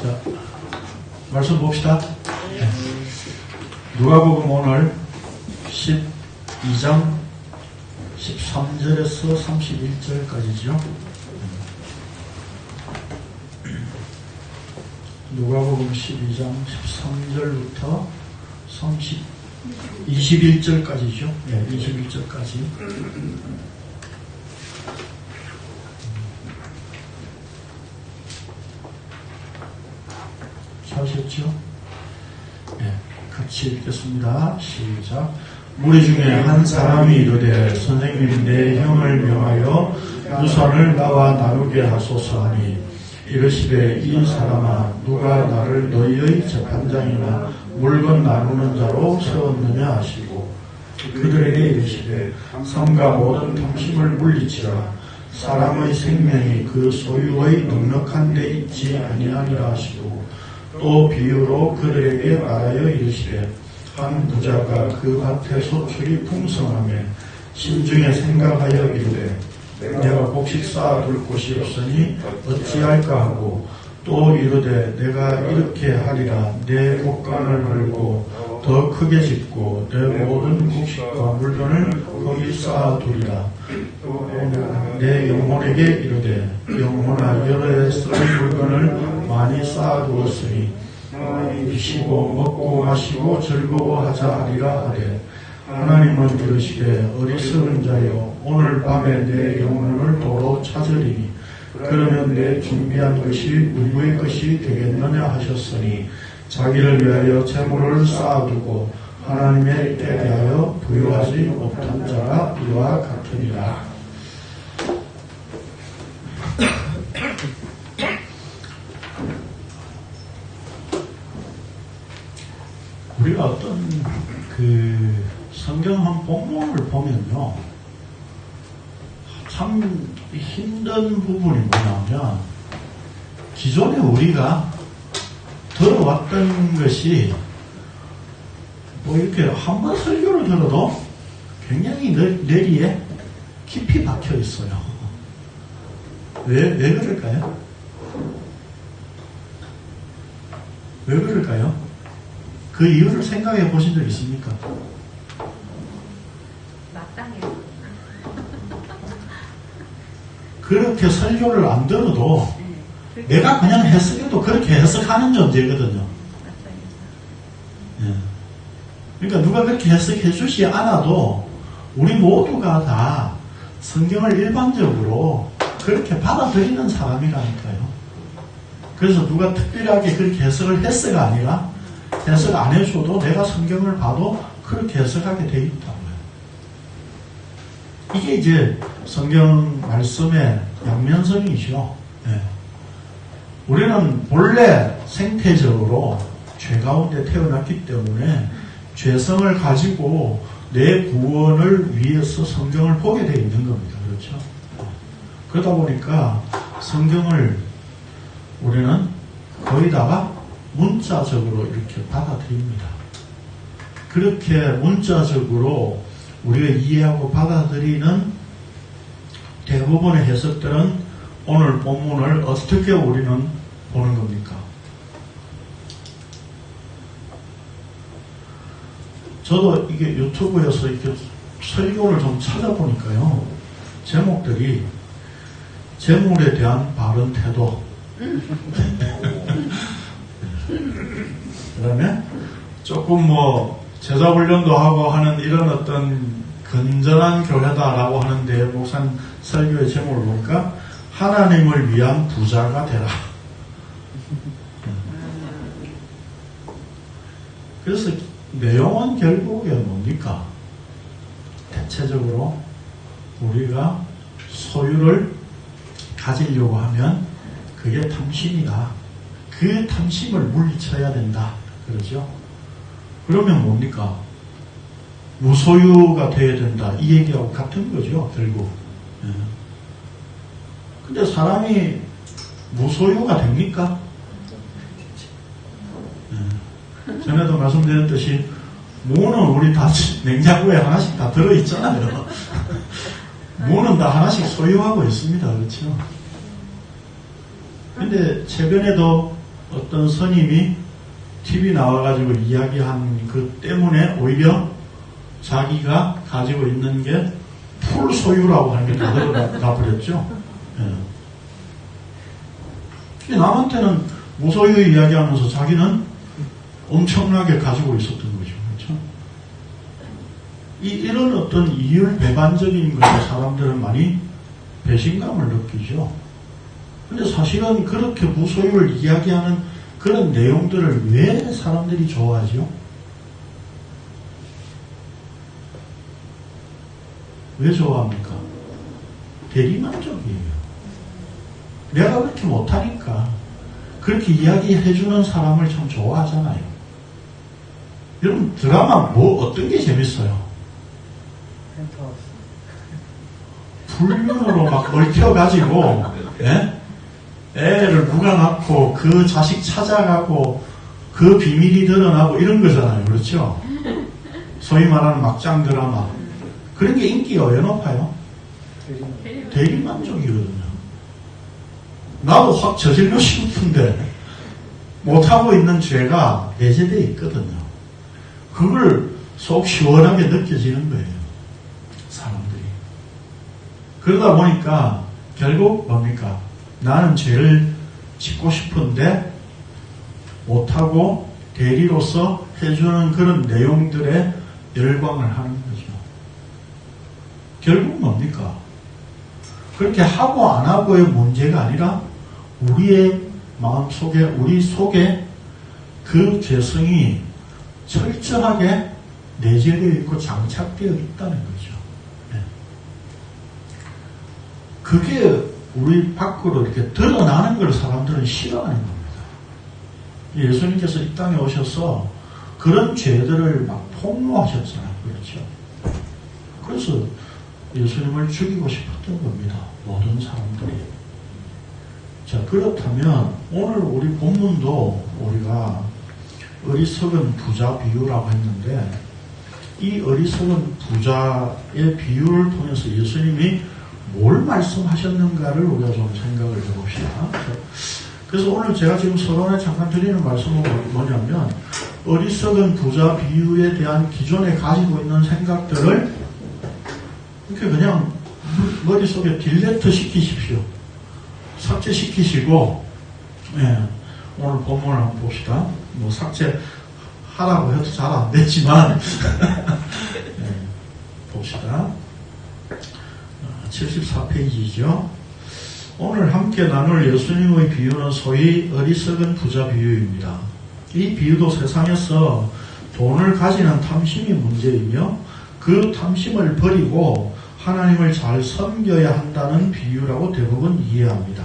자, 말씀 봅시다. 네. 누가복음 오늘 12장 13절에서 31절까지죠. 누가복음 12장 13절부터 21절까지죠. 네, 21절까지. 하셨죠? 네, 같이 읽겠습니다. 시작. 무리 중에 한 사람이 이르되 선생님 내 형을 명하여 유산을 나와 나누게 하소서 하니 이르시되 이 사람아 누가 나를 너희의 재판장이나 물건 나누는 자로 세웠느냐 하시고 그들에게 이르시되 성과 모든 탐심을 물리치라 사람의 생명이 그 소유의 넉넉한 데 있지 아니하니라 하시고 또 비유로 그들에게 말하여 이르시되 한 부자가 그 밭에 소출이 풍성하며 심중에 생각하여 이르되 내가 곡식 쌓아둘 곳이 없으니 어찌할까 하고 또 이르되 내가 이렇게 하리라 내 곡간을 헐고 더 크게 짓고 내 모든 곡식과 물건을 거기 쌓아두리라. 내 영혼에게 이르되 영혼아 여러 해 쓸 물건을 많이 쌓아두었으니 드시고 먹고 마시고 즐거워하자 하리라 하되 하나님은 이르시되 어리석은 자여 오늘 밤에 내 영혼을 도로 찾으리니 그러면 내 준비한 것이 누구의 것이 되겠느냐 하셨으니 자기를 위하여 재물을 쌓아두고 하나님의 때에 대하여 부유하지 못한 자가 이와 같으니라. 우리가 어떤 성경 한 본문을 보면요, 참 힘든 부분이 뭐냐면 기존에 우리가 들어왔던 것이 뭐 이렇게 한 번 설교를 들어도 굉장히 뇌리에 깊이 박혀 있어요. 왜 그럴까요? 왜 그럴까요? 그 이유를 생각해 보신 적 있습니까? 마땅해요. 그렇게 설교를 안 들어도 내가 그냥 해석해도 그렇게 해석하는 존재거든요. 예. 그러니까 누가 그렇게 해석해 주지 않아도 우리 모두가 다 성경을 일반적으로 그렇게 받아들이는 사람이라니까요. 그래서 누가 특별하게 그렇게 해석을 했어가 아니라 해석 안 해줘도 내가 성경을 봐도 그렇게 해석하게 돼 있다고요. 이게 이제 성경 말씀의 양면성이죠. 네. 우리는 본래 생태적으로 죄 가운데 태어났기 때문에 죄성을 가지고 내 구원을 위해서 성경을 보게 되어 있는 겁니다. 그렇죠? 그러다 보니까 성경을 우리는 거의 다가 문자적으로 이렇게 받아들입니다. 그렇게 문자적으로 우리가 이해하고 받아들이는 대부분의 해석들은 오늘 본문을 어떻게 우리는 보는 겁니까? 저도 이게 유튜브에서 이렇게 설교를 좀 찾아보니까요, 제목들이 재물에 대한 바른 태도, 그다음에 조금 뭐 제자 훈련도 하고 하는 이런 어떤 건전한 교회다라고 하는데 목사님 설교의 제목을 보니까 하나님을 위한 부자가 되라. 그래서 내용은 결국에 뭡니까? 대체적으로 우리가 소유를 가지려고 하면 그게 탐심이다. 그 탐심을 물리쳐야 된다. 그러죠? 그러면 뭡니까? 무소유가 돼야 된다. 이 얘기하고 같은 거죠, 결국. 예. 근데 사람이 무소유가 됩니까? 예. 전에도 말씀드렸듯이 무는 우리 다 냉장고에 하나씩 다 들어있잖아요. 무는 다 하나씩 소유하고 있습니다. 그렇죠? 근데 최근에도 어떤 스님이 TV 나와가지고 이야기한 그 때문에 오히려 자기가 가지고 있는 게 풀소유라고 하는 게 다 들어가 버렸죠. 예. 남한테는 무소유 이야기하면서 자기는 엄청나게 가지고 있었던 거죠. 그렇죠? 이런 어떤 이율 배반적인 것에 사람들은 많이 배신감을 느끼죠. 근데 사실은 그렇게 무소유를 이야기하는 그런 내용들을 왜 사람들이 좋아하죠? 왜 좋아합니까? 대리만족이에요. 내가 그렇게 못하니까 그렇게 이야기해주는 사람을 참 좋아하잖아요. 여러분 드라마 어떤 게 재밌어요? 불륜으로 막 얽혀가지고 예? 애를 누가 낳고 그 자식 찾아가고 그 비밀이 드러나고 이런 거잖아요. 그렇죠? 소위 말하는 막장 드라마. 그런 게 인기가 왜 높아요? 대리만족이거든요. 나도 확 저질러 싶은데 못하고 있는 죄가 내재되어 있거든요. 그걸 속 시원하게 느껴지는 거예요. 사람들이. 그러다 보니까 결국 뭡니까? 나는 죄를 짓고 싶은데 못하고 대리로서 해주는 그런 내용들에 열광을 하는 거죠. 결국 뭡니까? 그렇게 하고 안 하고의 문제가 아니라 우리의 마음 속에, 우리 속에 그 죄성이 철저하게 내재되어 있고 장착되어 있다는 거죠. 네. 그게 우리 밖으로 이렇게 드러나는 걸 사람들은 싫어하는 겁니다. 예수님께서 이 땅에 오셔서 그런 죄들을 막 폭로하셨잖아요. 그렇죠? 그래서 예수님을 죽이고 싶었던 겁니다. 모든 사람들이. 자, 그렇다면 오늘 우리 본문도 우리가 어리석은 부자 비유라고 했는데 이 어리석은 부자의 비유를 통해서 예수님이 뭘 말씀하셨는가를 우리가 좀 생각을 해봅시다. 그래서 오늘 제가 지금 서론에 잠깐 드리는 말씀은 뭐냐면 어리석은 부자 비유에 대한 기존에 가지고 있는 생각들을 이렇게 그냥 머릿속에 딜레트 시키십시오. 삭제시키시고 예, 오늘 본문을 한번 봅시다. 뭐 삭제하라고 해도 잘 안 되지만 예, 봅시다. 74페이지죠. 오늘 함께 나눌 예수님의 비유는 소위 어리석은 부자 비유입니다. 이 비유도 세상에서 돈을 가지는 탐심이 문제이며 그 탐심을 버리고 하나님을 잘 섬겨야 한다는 비유라고 대부분 이해합니다.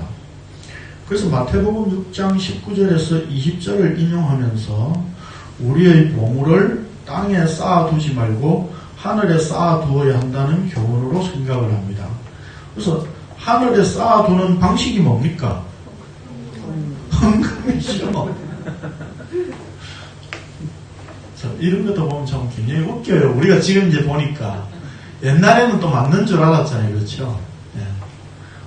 그래서 마태복음 6장 19절에서 20절을 인용하면서 우리의 보물을 땅에 쌓아두지 말고 하늘에 쌓아두어야 한다는 교훈으로 생각을 합니다. 그래서 하늘에 쌓아두는 방식이 뭡니까? 헌금이죠. 이런 것도 보면 참 굉장히 웃겨요. 우리가 지금 이제 보니까 옛날에는 또 맞는 줄 알았잖아요. 그렇죠? 예.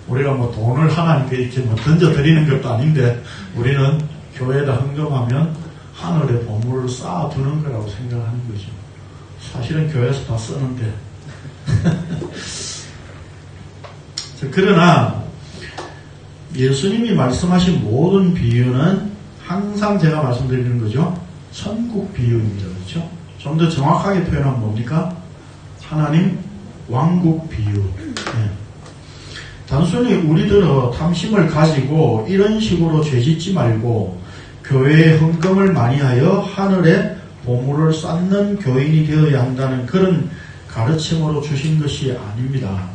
우리가 뭐 돈을 하나님께 이렇게 뭐 던져드리는 것도 아닌데 우리는 교회에다 헌금하면 하늘에 보물을 쌓아두는 거라고 생각하는 거죠. 사실은 교회에서 다 쓰는데. 그러나 예수님이 말씀하신 모든 비유는 항상 제가 말씀드리는 거죠. 천국 비유입니다. 그렇죠? 좀 더 정확하게 표현하면 뭡니까? 하나님 왕국 비유. 네. 단순히 우리들은 탐심을 가지고 이런 식으로 죄짓지 말고 교회에 헌금을 많이 하여 하늘에 보물을 쌓는 교인이 되어야 한다는 그런 가르침으로 주신 것이 아닙니다.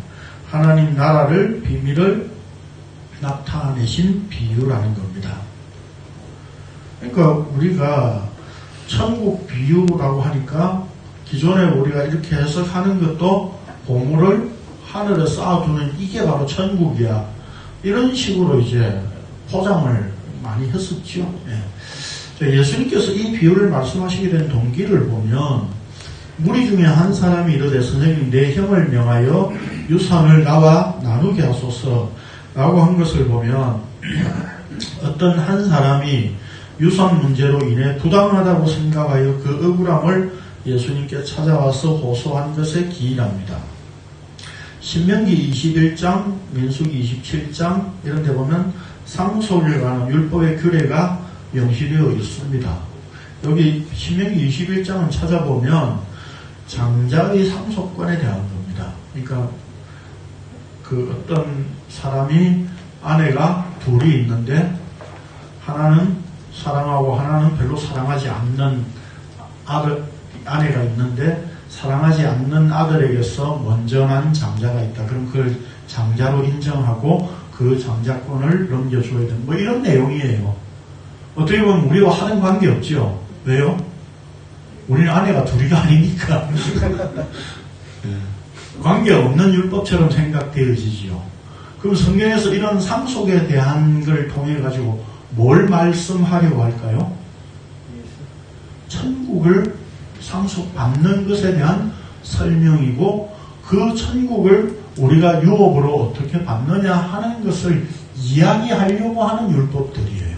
하나님 나라를 비밀을 나타내신 비유라는 겁니다. 그러니까 우리가 천국 비유라고 하니까 기존에 우리가 이렇게 해석하는 것도 보물을 하늘에 쌓아두는 이게 바로 천국이야. 이런 식으로 이제 포장을 많이 했었죠. 예. 예수님께서 이 비유를 말씀하시게 된 동기를 보면 무리 중에 한 사람이 이르되 선생님 내 형을 명하여 유산을 나와 나누게 하소서 라고 한 것을 보면 어떤 한 사람이 유선 문제로 인해 부당하다고 생각하여 그 억울함을 예수님께 찾아와서 호소한 것에 기인합니다. 신명기 21장, 민수기 27장 이런 데 보면 상속에 관한 율법의 규례가 명시되어 있습니다. 여기 신명기 21장을 찾아보면 장자의 상속권에 대한 겁니다. 그러니까 그 어떤 사람이 아내가 둘이 있는데 하나는 사랑하고 하나는 별로 사랑하지 않는 아내가 있는데 사랑하지 않는 아들에게서 먼저 난 장자가 있다. 그럼 그걸 장자로 인정하고 그 장자권을 넘겨줘야 되는 뭐 이런 내용이에요. 어떻게 보면 우리와 하는 관계 없죠. 왜요? 우리는 아내가 둘이가 아니니까. 관계없는 율법처럼 생각되어지지요. 그럼 성경에서 이런 상속에 대한 걸 통해 가지고 뭘 말씀하려고 할까요? 천국을 상속받는 것에 대한 설명이고 그 천국을 우리가 유업으로 어떻게 받느냐 하는 것을 이야기하려고 하는 율법들이에요.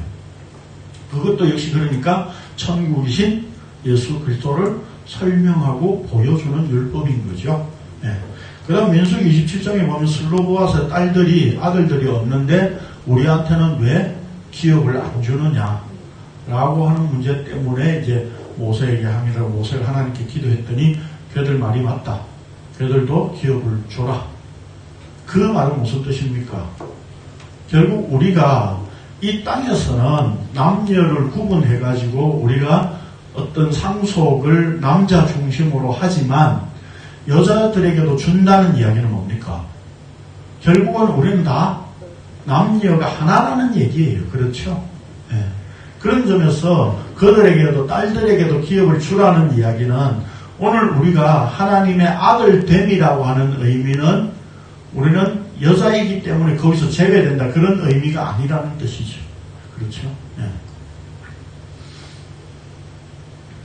그것도 역시 그러니까 천국이신 예수 그리스도를 설명하고 보여주는 율법인 거죠. 네. 그 다음 민수기 27장에 보면 슬로보아스의 아들들이 없는데 우리한테는 왜 기업을 안 주느냐 라고 하는 문제 때문에 이제 모세에게 하니라 모세가 하나님께 기도했더니 걔들 말이 맞다. 걔들도 기업을 줘라. 그 말은 무슨 뜻입니까? 결국 우리가 이 땅에서는 남녀를 구분해가지고 우리가 어떤 상속을 남자 중심으로 하지만 여자들에게도 준다는 이야기는 뭡니까? 결국은 우리는 다 남녀가 하나라는 얘기예요. 그렇죠? 네. 그런 점에서 그들에게도 딸들에게도 기업을 주라는 이야기는 오늘 우리가 하나님의 아들됨이라고 하는 의미는 우리는 여자이기 때문에 거기서 제외된다. 그런 의미가 아니라는 뜻이죠. 그렇죠? 네.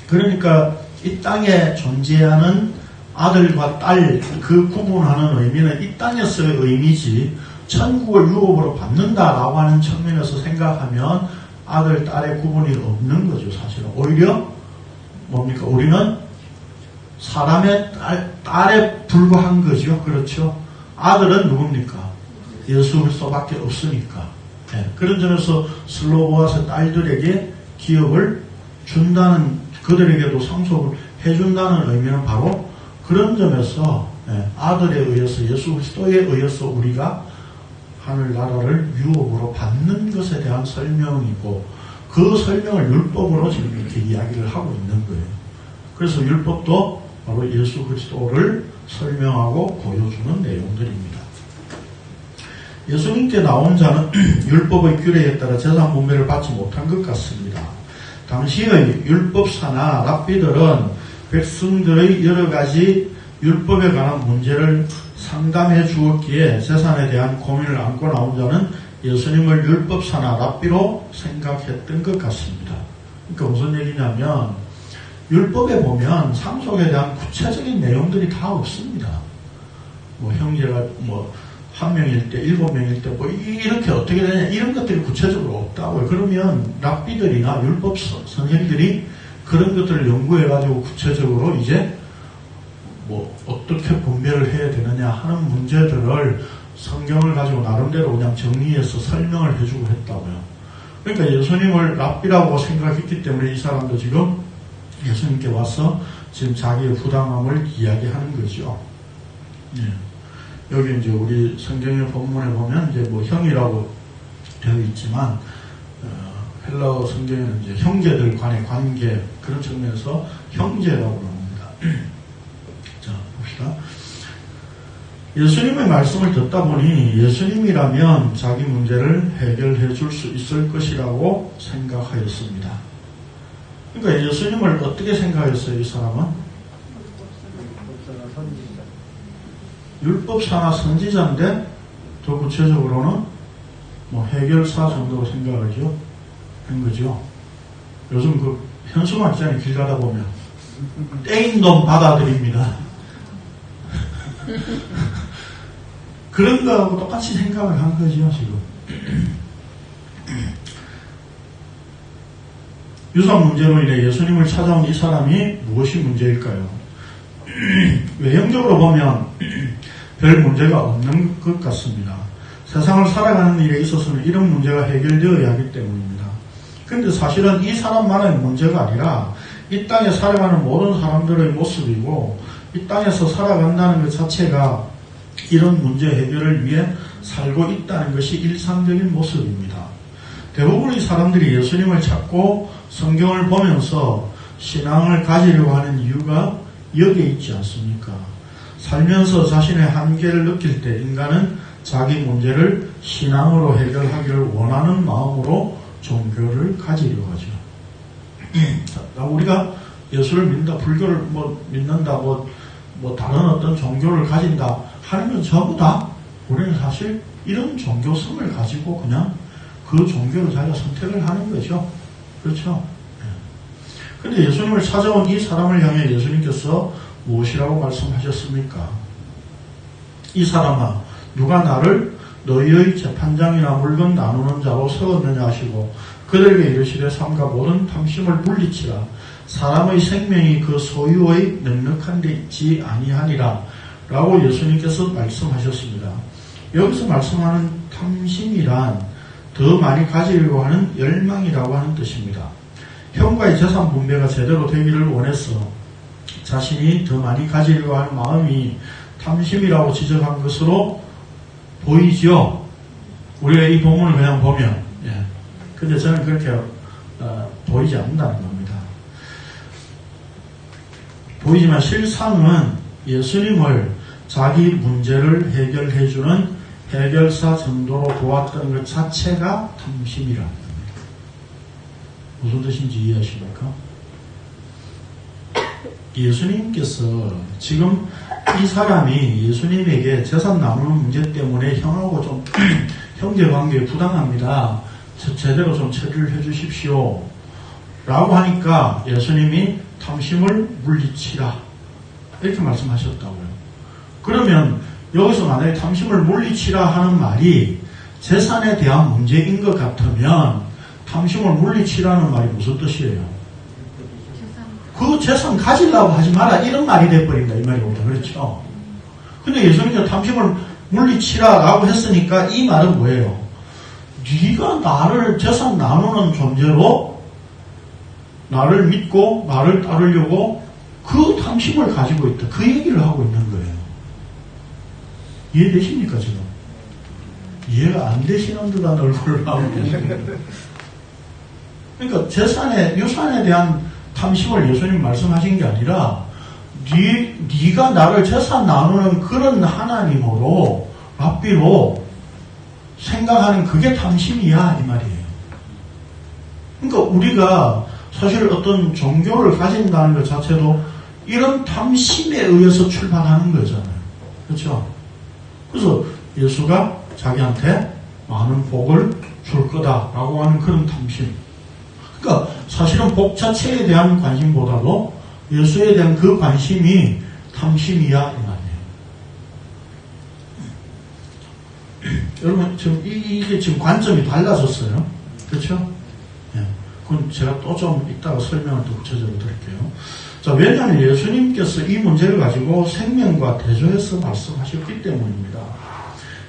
그러니까 이 땅에 존재하는 아들과 딸 그 구분하는 의미는 이 땅에서의 의미지 천국을 유업으로 받는다라고 하는 측면에서 생각하면 아들, 딸의 구분이 없는 거죠. 사실은. 오히려 뭡니까? 우리는 사람의 딸에 불과한 거죠. 그렇죠? 아들은 누굽니까? 예수 그리스도밖에 없으니까. 네. 그런 점에서 슬로보아스 딸들에게 기업을 준다는, 그들에게도 상속을 해준다는 의미는 바로 그런 점에서 아들에 의해서 예수 그리스도에 의해서 우리가 하늘나라를 유업으로 받는 것에 대한 설명이고 그 설명을 율법으로 지금 이렇게 이야기를 하고 있는 거예요. 그래서 율법도 바로 예수 그리스도를 설명하고 보여주는 내용들입니다. 예수님께 나온 자는 율법의 규례에 따라 재산 분배를 받지 못한 것 같습니다. 당시의 율법사나 랍비들은 백성들의 여러 가지 율법에 관한 문제를 상담해 주었기에 재산에 대한 고민을 안고 나온 자는 예수님을 율법사나 랍비로 생각했던 것 같습니다. 그러니까 무슨 얘기냐면 율법에 보면 상속에 대한 구체적인 내용들이 다 없습니다. 뭐 형제가 한 명일 때, 7명일 때, 이렇게 어떻게 되냐, 이런 것들이 구체적으로 없다고요. 그러면 랍비들이나 율법 선생들이 그런 것들을 연구해가지고 구체적으로 이제 어떻게 분배를 해야 되느냐 하는 문제들을 성경을 가지고 나름대로 그냥 정리해서 설명을 해주고 했다고요. 그러니까 예수님을 랍비라고 생각했기 때문에 이 사람도 지금 예수님께 와서 지금 자기의 부당함을 이야기하는 거죠. 네. 여기 이제 우리 성경의 본문에 보면 이제 형이라고 되어 있지만, 헬라어 성경에는 이제 형제들 간의 관계, 그런 측면에서 형제라고 합니다. 자, 봅시다. 예수님의 말씀을 듣다 보니 예수님이라면 자기 문제를 해결해 줄 수 있을 것이라고 생각하였습니다. 그러니까 예수님을 어떻게 생각했어요, 이 사람은? 율법사나 선지자인데 더 구체적으로는 해결사 정도로 생각하죠. 그런 거죠. 요즘 그 현수막 있잖아요. 길 가다 보면 떼인 돈 받아들입니다. 그런 거하고 똑같이 생각을 한 거죠, 지금. 유산 문제로 인해 예수님을 찾아온 이 사람이 무엇이 문제일까요? 외형적으로 보면 별 문제가 없는 것 같습니다. 세상을 살아가는 일에 있어서는 이런 문제가 해결되어야 하기 때문입니다. 그런데 사실은 이 사람만의 문제가 아니라 이 땅에 살아가는 모든 사람들의 모습이고, 이 땅에서 살아간다는 것 자체가 이런 문제 해결을 위해 살고 있다는 것이 일상적인 모습입니다. 대부분의 사람들이 예수님을 찾고 성경을 보면서 신앙을 가지려고 하는 이유가 여기에 있지 않습니까? 살면서 자신의 한계를 느낄 때 인간은 자기 문제를 신앙으로 해결하기를 원하는 마음으로 종교를 가지려고 하죠. 우리가 예수를 믿는다, 불교를 믿는다, 다른 어떤 종교를 가진다 하는 건 전부 다 우리는 사실 이런 종교성을 가지고 그냥 그 종교를 자기가 선택을 하는 거죠. 그렇죠? 그런데 예수님을 찾아온 이 사람을 향해 예수님께서 무엇이라고 말씀하셨습니까? 이 사람아, 누가 나를 너희의 재판장이나 물건 나누는 자로 세웠느냐 하시고 그들에게 이르시되 삼가 모든 탐심을 물리치라. 사람의 생명이 그 소유의 넉넉한 데 있지 아니하니라 라고 예수님께서 말씀하셨습니다. 여기서 말씀하는 탐심이란 더 많이 가지려고 하는 열망이라고 하는 뜻입니다. 형과의 재산 분배가 제대로 되기를 원해서 자신이 더 많이 가지려고 하는 마음이 탐심이라고 지적한 것으로 보이죠. 우리가 이 본문을 그냥 보면, 근데 저는 그렇게 보이지 않는다는 겁니다. 보이지만 실상은 예수님을 자기 문제를 해결해주는 해결사 정도로 보았던 것 자체가 탐심이라는 겁니다. 무슨 뜻인지 이해하십니까? 예수님께서 지금 이 사람이 예수님에게 재산 나누는 문제 때문에 형하고 좀 형제관계에 부당합니다. 제대로 좀 처리를 해주십시오. 라고 하니까 예수님이 탐심을 물리치라. 이렇게 말씀하셨다고요. 그러면 여기서 만약에 탐심을 물리치라 하는 말이 재산에 대한 문제인 것 같으면 탐심을 물리치라는 말이 무슨 뜻이에요? 그 재산 가지려고 하지 마라 이런 말이 돼버린다 이 말이거든요. 그렇죠? 근데 예수님께서 탐심을 물리치라라고 했으니까 이 말은 뭐예요? 네가 나를 재산 나누는 존재로 나를 믿고 나를 따르려고 그 탐심을 가지고 있다. 그 얘기를 하고 있는 거예요. 이해되십니까 지금? 이해가 안 되시는 듯한 얼굴을 하고 계십니다. 그러니까 유산에 대한 탐심을 예수님 말씀하신 게 아니라 네가 나를 재산 나누는 그런 하나님으로 rab비로 생각하는 그게 탐심이야 이 말이에요. 그러니까 우리가 사실 어떤 종교를 가진다는 것 자체도 이런 탐심에 의해서 출발하는 거잖아요. 그렇죠? 그래서 예수가 자기한테 많은 복을 줄 거다라고 하는 그런 탐심. 그러니까 사실은 복 자체에 대한 관심보다도 예수에 대한 그 관심이 탐심이야 이 말이에요. 여러분 지금 이게 지금 관점이 달라졌어요. 그렇죠? 예. 그건 제가 또 좀 이따가 설명을 또 구체적으로 드릴게요. 자, 왜냐하면 예수님께서 이 문제를 가지고 생명과 대조해서 말씀하셨기 때문입니다.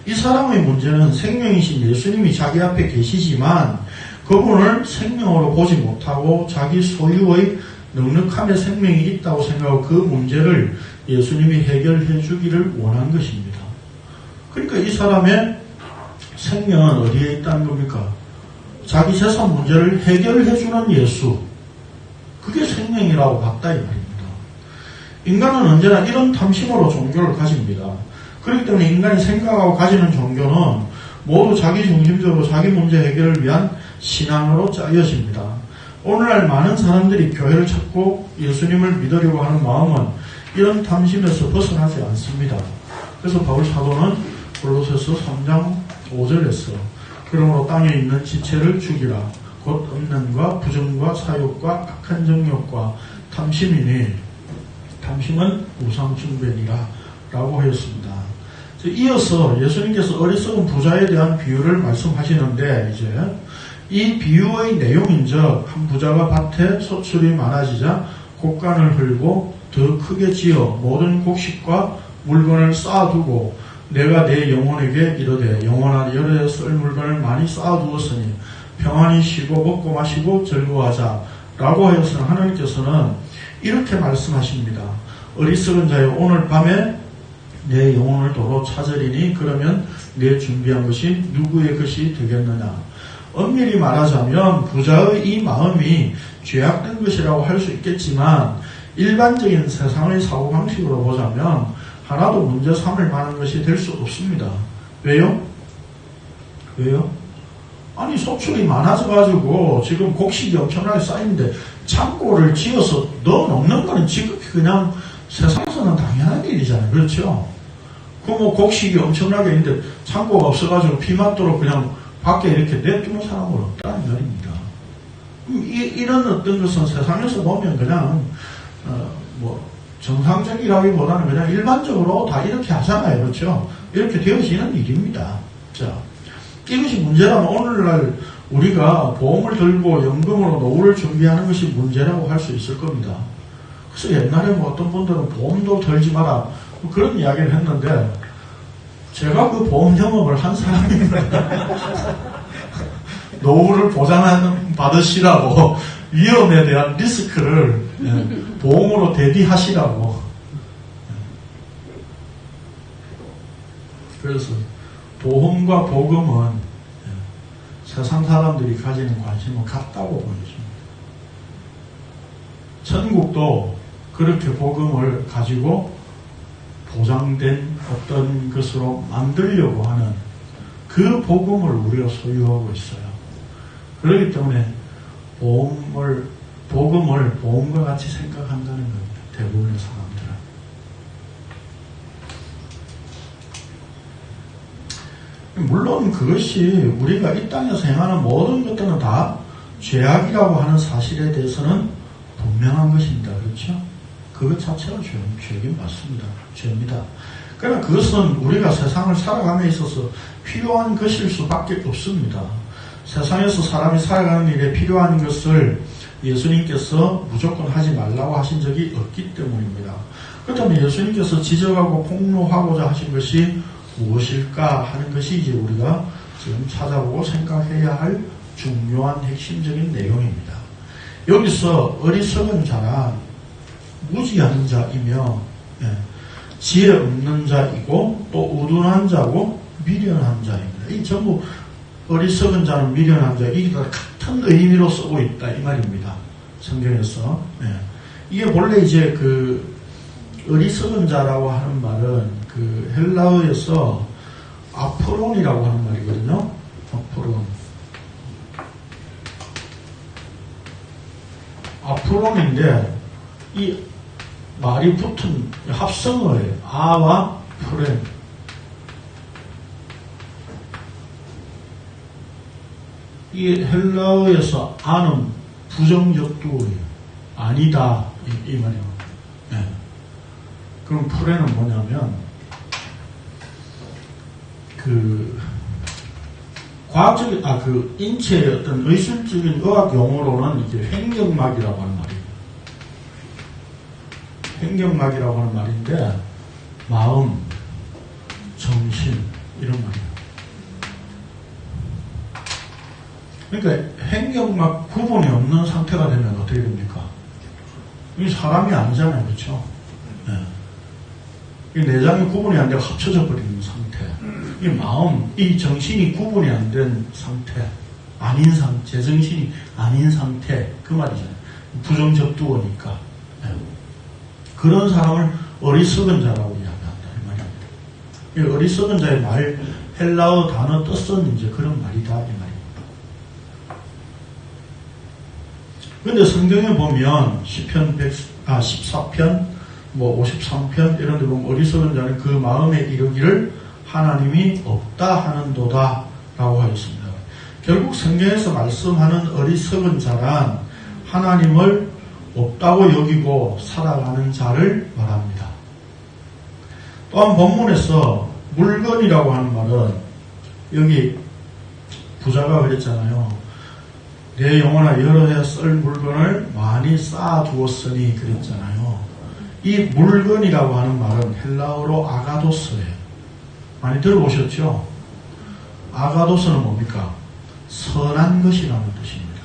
이 사람의 문제는 생명이신 예수님이 자기 앞에 계시지만 그분을 생명으로 보지 못하고 자기 소유의 넉넉함의 생명이 있다고 생각하고 그 문제를 예수님이 해결해 주기를 원한 것입니다. 그러니까 이 사람의 생명은 어디에 있다는 겁니까? 자기 재산 문제를 해결해 주는 예수. 그게 생명이라고 봤다 이 말입니다. 인간은 언제나 이런 탐심으로 종교를 가집니다. 그렇기 때문에 인간이 생각하고 가지는 종교는 모두 자기 중심적으로 자기 문제 해결을 위한 신앙으로 짜여집니다. 오늘날 많은 사람들이 교회를 찾고 예수님을 믿으려고 하는 마음은 이런 탐심에서 벗어나지 않습니다. 그래서 바울 사도는 골로새서 3장 5절에서 그러므로 땅에 있는 지체를 죽이라. 곧 음란과 부정과 사욕과 악한 정욕과 탐심이니 탐심은 우상숭배니라 라고 하였습니다. 이어서 예수님께서 어리석은 부자에 대한 비유를 말씀하시는데 이제 이 비유의 내용인즉 한 부자가 밭에 소출이 많아지자 곡간을 흘고 더 크게 지어 모든 곡식과 물건을 쌓아두고 내가 내 영혼에게 이르되 영혼아 여러 쓸 물건을 많이 쌓아두었으니 평안히 쉬고 먹고 마시고 즐거워하자 라고 하여서 하나님께서는 이렇게 말씀하십니다. 어리석은 자여 오늘 밤에 내 영혼을 도로 찾으리니 그러면 내 준비한 것이 누구의 것이 되겠느냐. 엄밀히 말하자면 부자의 이 마음이 죄악된 것이라고 할 수 있겠지만 일반적인 세상의 사고방식으로 보자면 하나도 문제 삼을 만한 것이 될 수 없습니다. 왜요? 왜요? 아니 소출이 많아져가지고 지금 곡식이 엄청나게 쌓이는데 창고를 지어서 넣어놓는 거는 지극히 그냥 세상에서는 당연한 일이잖아요. 그렇죠? 그 뭐 곡식이 엄청나게 있는데 창고가 없어가지고 피 맞도록 그냥 밖에 이렇게 내두는 사람은 없다는 말입니다. 이런 어떤 것은 세상에서 보면 그냥 뭐 정상적이라기보다는 그냥 일반적으로 다 이렇게 하잖아요. 그렇죠? 이렇게 되어지는 일입니다. 자, 이것이 문제라면 오늘날 우리가 보험을 들고 연금으로 노후를 준비하는 것이 문제라고 할 수 있을 겁니다. 그래서 옛날에 뭐 어떤 분들은 보험도 들지 마라 뭐 그런 이야기를 했는데 제가 그 보험 영업을 한 사람입니다. 노후를 받으시라고 위험에 대한 리스크를 보험으로 대비하시라고. 그래서 보험과 복음은 세상 사람들이 가지는 관심은 같다고 보여집니다. 천국도 그렇게 복음을 가지고 보장된 어떤 것으로 만들려고 하는 그 복음을 우리가 소유하고 있어요. 그렇기 때문에 복음을 보험과 같이 생각한다는 겁니다. 대부분의 사람들은. 물론 그것이 우리가 이 땅에서 행하는 모든 것들은 다 죄악이라고 하는 사실에 대해서는 분명한 것입니다. 그렇죠? 그것 자체가 죄긴 맞습니다. 죄입니다. 그러나 그것은 우리가 세상을 살아감에 있어서 필요한 것일 수밖에 없습니다. 세상에서 사람이 살아가는 일에 필요한 것을 예수님께서 무조건 하지 말라고 하신 적이 없기 때문입니다. 그렇다면 예수님께서 지적하고 폭로하고자 하신 것이 무엇일까 하는 것이 이제 우리가 지금 찾아보고 생각해야 할 중요한 핵심적인 내용입니다. 여기서 어리석은 자란 무지한 자이며 지혜 없는 자이고 또 우둔한 자고 미련한 자입니다. 이 전부 어리석은 자는 미련한 자 이게 다 같은 의미로 쓰고 있다 이 말입니다. 성경에서. 이게 본래 이제 그 어리석은 자라고 하는 말은 그 헬라어에서 아프론이라고 하는 말이거든요. 아프론인데 이 말이 붙은 합성어예요. 아와 프렌. 이 헬라어에서 아는 부정적 두어예요. 아니다 이 말이에요. 그럼 프렌은 뭐냐면 그 과학적인 그 인체의 어떤 의술적인 의학 용어로는 이제 횡격막이라고 하는 말이에요. 횡격막이라고 하는 말인데 마음, 정신 이런 말이에요. 그러니까 횡격막 구분이 없는 상태가 되면 어떻게 됩니까? 이 사람이 아니잖아요, 그렇죠? 이 내장이 구분이 안 되고 합쳐져 버리는 상태. 이 마음, 이 정신이 구분이 안 된 상태, 아닌 상태, 제정신이 아닌 상태 그 말이잖아요. 부정적 두어니까. 그런 사람을 어리석은 자라고 이야기한다 이 말입니다. 이 어리석은 자의 말 헬라어 단어 뜻은 이제 그런 말이다 이 말입니다. 근데 성경에 보면 시편 14편, 뭐 53편 이런 데 보면 어리석은 자는 그 마음에 이르기를 하나님이 없다 하는도다 라고 하였습니다. 결국 성경에서 말씀하는 어리석은 자란 하나님을 없다고 여기고 살아가는 자를 말합니다. 또한 본문에서 물건이라고 하는 말은 여기 부자가 그랬잖아요. 내 영혼아 여러 해 쓸 물건을 많이 쌓아두었으니 그랬잖아요. 이 물건이라고 하는 말은 헬라어로 아가도스예요. 많이 들어보셨죠? 아가도스는 뭡니까? 선한 것이라는 뜻입니다.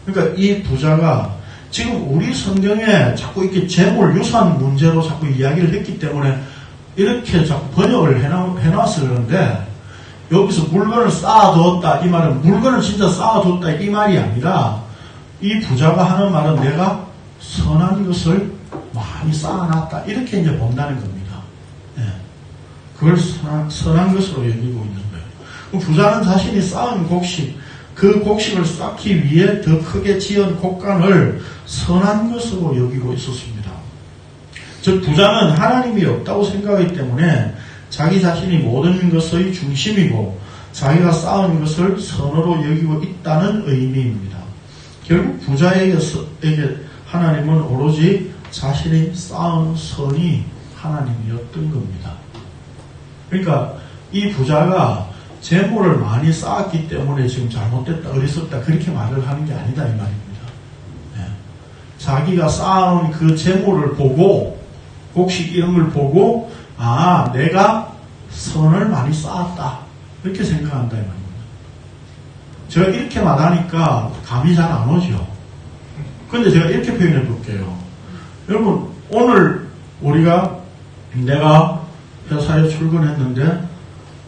그러니까 이 부자가 지금 우리 성경에 자꾸 이렇게 재물, 유산 문제로 자꾸 이야기를 했기 때문에 이렇게 자꾸 번역을 해놨어 그러는데, 여기서 물건을 쌓아두었다 이 말은 물건을 진짜 쌓아두었다 이 말이 아니라, 이 부자가 하는 말은 내가 선한 것을 많이 쌓아놨다 이렇게 이제 본다는 겁니다. 예. 그걸 선한 것으로 여기고 있는 거예요. 부자는 자신이 쌓은 곡식, 그 곡식을 쌓기 위해 더 크게 지은 곡간을 선한 것으로 여기고 있었습니다. 즉 부자는 하나님이 없다고 생각하기 때문에 자기 자신이 모든 것의 중심이고 자기가 쌓은 것을 선으로 여기고 있다는 의미입니다. 결국 부자에게 하나님은 오로지 자신이 쌓은 선이 하나님이었던 겁니다. 그러니까 이 부자가 재물을 많이 쌓았기 때문에 지금 잘못됐다, 어리석다 그렇게 말을 하는 게 아니다 이 말입니다. 네. 자기가 쌓아놓은 그 재물을 보고, 곡식 이런 걸 보고, 아 내가 선을 많이 쌓았다 이렇게 생각한다 이 말입니다. 제가 이렇게 말하니까 감이 잘 안 오죠. 그런데 제가 이렇게 표현해 볼게요. 여러분 오늘 내가 회사에 출근했는데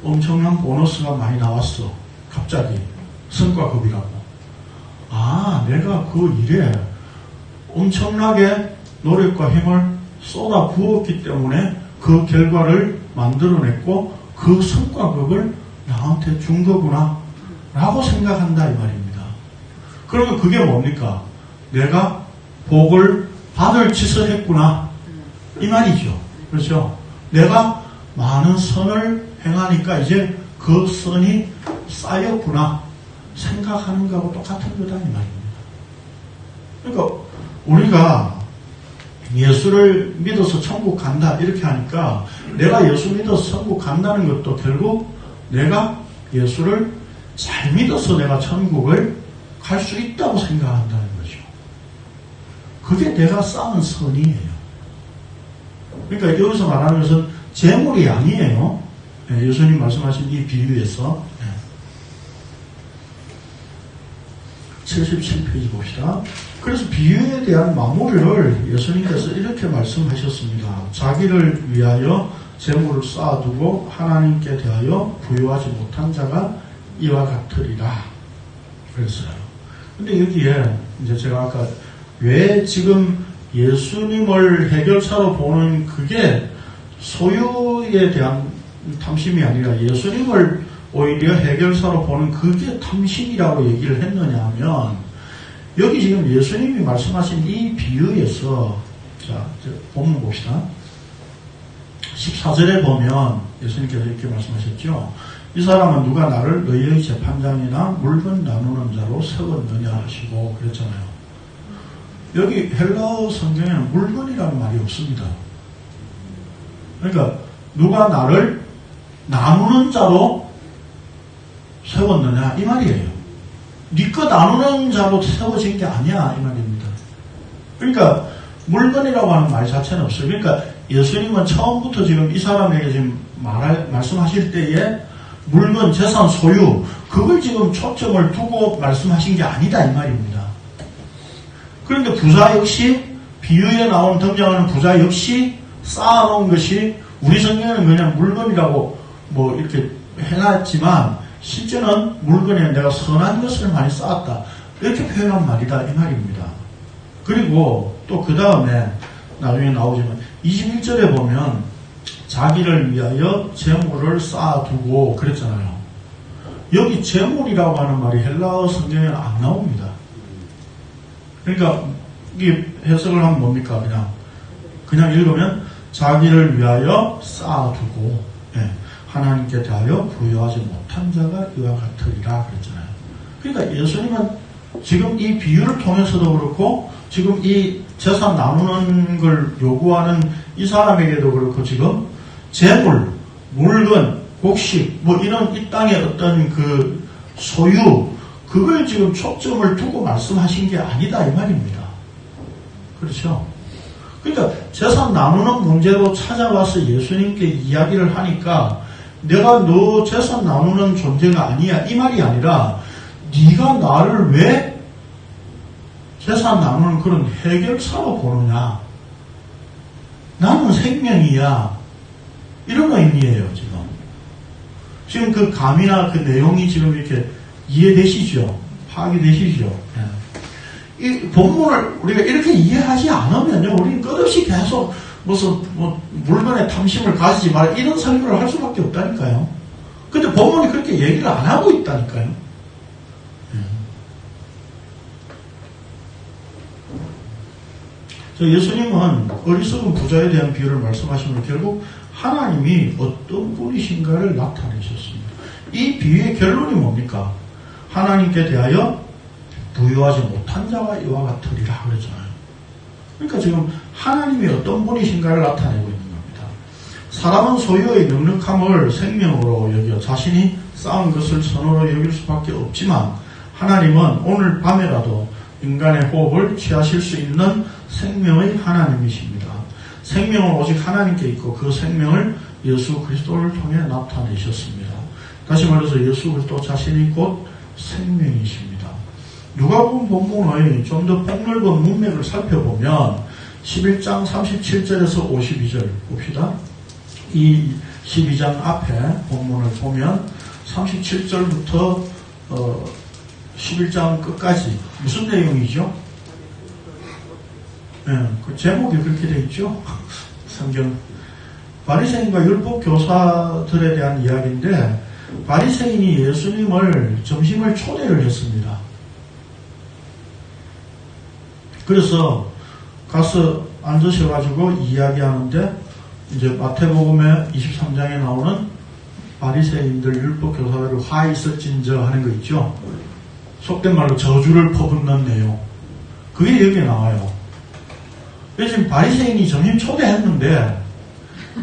엄청난 보너스가 많이 나왔어. 갑자기 성과급이라고. 아 내가 그 일에 엄청나게 노력과 힘을 쏟아 부었기 때문에 그 결과를 만들어냈고 그 성과급을 나한테 준 거구나 라고 생각한다 이 말입니다. 그러면 그게 뭡니까? 내가 복을 받을 짓을 했구나 이 말이죠. 그렇죠? 내가 많은 선을 행하니까 이제 그 선이 쌓였구나 생각하는 거하고 똑같은 거다 이 말입니다. 그러니까 우리가 예수를 믿어서 천국 간다 이렇게 하니까 내가 예수 믿어서 천국 간다는 것도 결국 내가 예수를 잘 믿어서 내가 천국을 갈 수 있다고 생각한다는 거죠. 그게 내가 쌓은 선이에요. 그러니까 여기서 말하는 것은 재물이 아니에요. 네, 예수님 말씀하신 이 비유에서. 네. 77페이지 봅시다. 그래서 비유에 대한 마무리를 예수님께서 이렇게 말씀하셨습니다. 자기를 위하여 재물을 쌓아두고 하나님께 대하여 부유하지 못한 자가 이와 같으리라 그랬어요. 근데 여기에 이제 제가 아까 왜 지금 예수님을 해결사로 보는 그게 소유에 대한 탐심이 아니라 예수님을 오히려 해결사로 보는 그게 탐심이라고 얘기를 했느냐 하면, 여기 지금 예수님이 말씀하신 이 비유에서, 자, 본문 봅시다. 14절에 보면 예수님께서 이렇게 말씀하셨죠. 이 사람은 누가 나를 너희의 재판장이나 물건 나누는 자로 세웠느냐 하시고 그랬잖아요. 여기 헬라어 성경에는 물건이라는 말이 없습니다. 그러니까 누가 나를 나누는 자로 세웠느냐 이 말이에요. 네 거 나누는 자로 세워진 게 아니야 이 말입니다. 그러니까 물건이라고 하는 말 자체는 없어요. 그러니까 예수님은 처음부터 지금 이 사람에게 지금 말씀하실 때에 물건, 재산, 소유 그걸 지금 초점을 두고 말씀하신 게 아니다 이 말입니다. 그런데 부자 역시 비유에 나온 등장하는 부자 역시 쌓아놓은 것이 우리 성경에는 그냥 물건이라고 뭐 이렇게 해놨지만 실제는 물건에 내가 선한 것을 많이 쌓았다 이렇게 표현한 말이다 이 말입니다. 그리고 또 그 다음에 나중에 나오지만 21절에 보면 자기를 위하여 재물을 쌓아두고 그랬잖아요. 여기 재물이라고 하는 말이 헬라어 성경에는 안 나옵니다. 그러니까 이 해석을 하면 뭡니까? 그냥 읽으면 자기를 위하여 쌓아두고 하나님께 대하여 부유하지 못한 자가 이와 같으리라 그랬잖아요. 그러니까 예수님은 지금 이 비유를 통해서도 그렇고 지금 이 재산 나누는 걸 요구하는 이 사람에게도 그렇고 지금 재물, 물건, 곡식 뭐 이런 이 땅의 어떤 그 소유 그걸 지금 초점을 두고 말씀하신 게 아니다 이 말입니다. 그렇죠? 그러니까 재산 나누는 문제로 찾아와서 예수님께 이야기를 하니까 내가 너 재산 나누는 존재가 아니야 이 말이 아니라 네가 나를 왜 재산 나누는 그런 해결사로 보느냐. 나는 생명이야. 이런 의미예요, 지금. 지금 그 감이나 그 내용이 지금 이렇게 이해되시죠? 파악이 되시죠? 이 본문을 우리가 이렇게 이해하지 않으면요, 우리는 끝없이 계속 무슨, 물건에 탐심을 가지지 마라, 이런 설교를 할 수밖에 없다니까요. 근데 본문이 그렇게 얘기를 안 하고 있다니까요. 예수님은 어리석은 부자에 대한 비유를 말씀하시면 결국 하나님이 어떤 분이신가를 나타내셨습니다. 이 비유의 결론이 뭡니까? 하나님께 대하여 부유하지 못한 자와 이와 같으리라 그랬잖아요. 그러니까 지금 하나님이 어떤 분이신가를 나타내고 있는 겁니다. 사람은 소유의 넉넉함을 생명으로 여겨 자신이 쌓은 것을 선호로 여길 수밖에 없지만 하나님은 오늘 밤에라도 인간의 호흡을 취하실 수 있는 생명의 하나님이십니다. 생명은 오직 하나님께 있고 그 생명을 예수 그리스도를 통해 나타내셨습니다. 다시 말해서 예수 그리스도 자신이 곧 생명이십니다. 누가복음 본문의 좀 더 폭넓은 문맥을 살펴보면 11장 37절에서 52절 봅시다. 이 12장 앞에 본문을 보면 37절부터 11장 끝까지 무슨 내용이죠? 그 제목이 그렇게 되어 있죠. 성경 바리새인과 율법 교사들에 대한 이야기인데 바리새인이 예수님을 점심을 초대를 했습니다. 그래서 가서 앉으셔가지고 이야기하는데 이제 마태복음의 23장에 나오는 바리새인들 율법 교사들을 화 있을진저 하는 거 있죠. 속된 말로 저주를 퍼붓는 내용. 그게 여기에 나와요. 지금 바리새인이 점심 초대했는데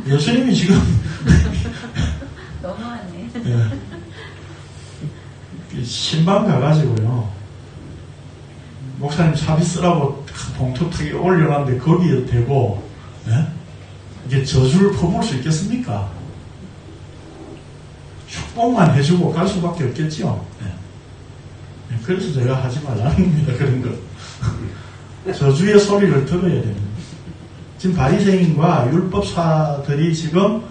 예수님이 지금 너무하네. 신방 가가지고요. 목사님 차비 쓰라고 봉투 탁 올려놨는데 거기에 대고 이게 저주를 퍼부을 수 있겠습니까? 축복만 해주고 갈 수밖에 없겠죠. 그래서 제가 하지 말라는 겁니다. 그런 거. 저주의 소리를 들어야 됩니다. 지금 바리새인과 율법사들이 지금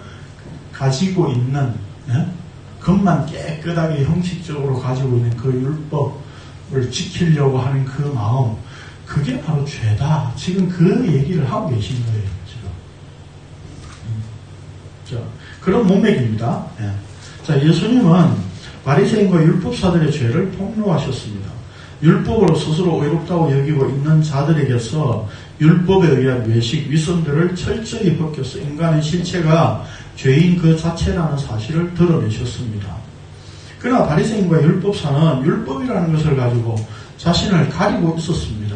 가지고 있는 겉만 깨끗하게 형식적으로 가지고 있는 그 율법을 지키려고 하는 그 마음, 그게 바로 죄다. 지금 그 얘기를 하고 계신 거예요. 지금. 자, 그런 문맥입니다. 자, 예수님은 바리새인과 율법사들의 죄를 폭로하셨습니다. 율법으로 스스로 의롭다고 여기고 있는 자들에게서 율법에 의한 외식, 위선들을 철저히 벗겨서 인간의 실체가 죄인 그 자체라는 사실을 드러내셨습니다. 그러나 바리새인과 율법사는 율법이라는 것을 가지고 자신을 가리고 있었습니다.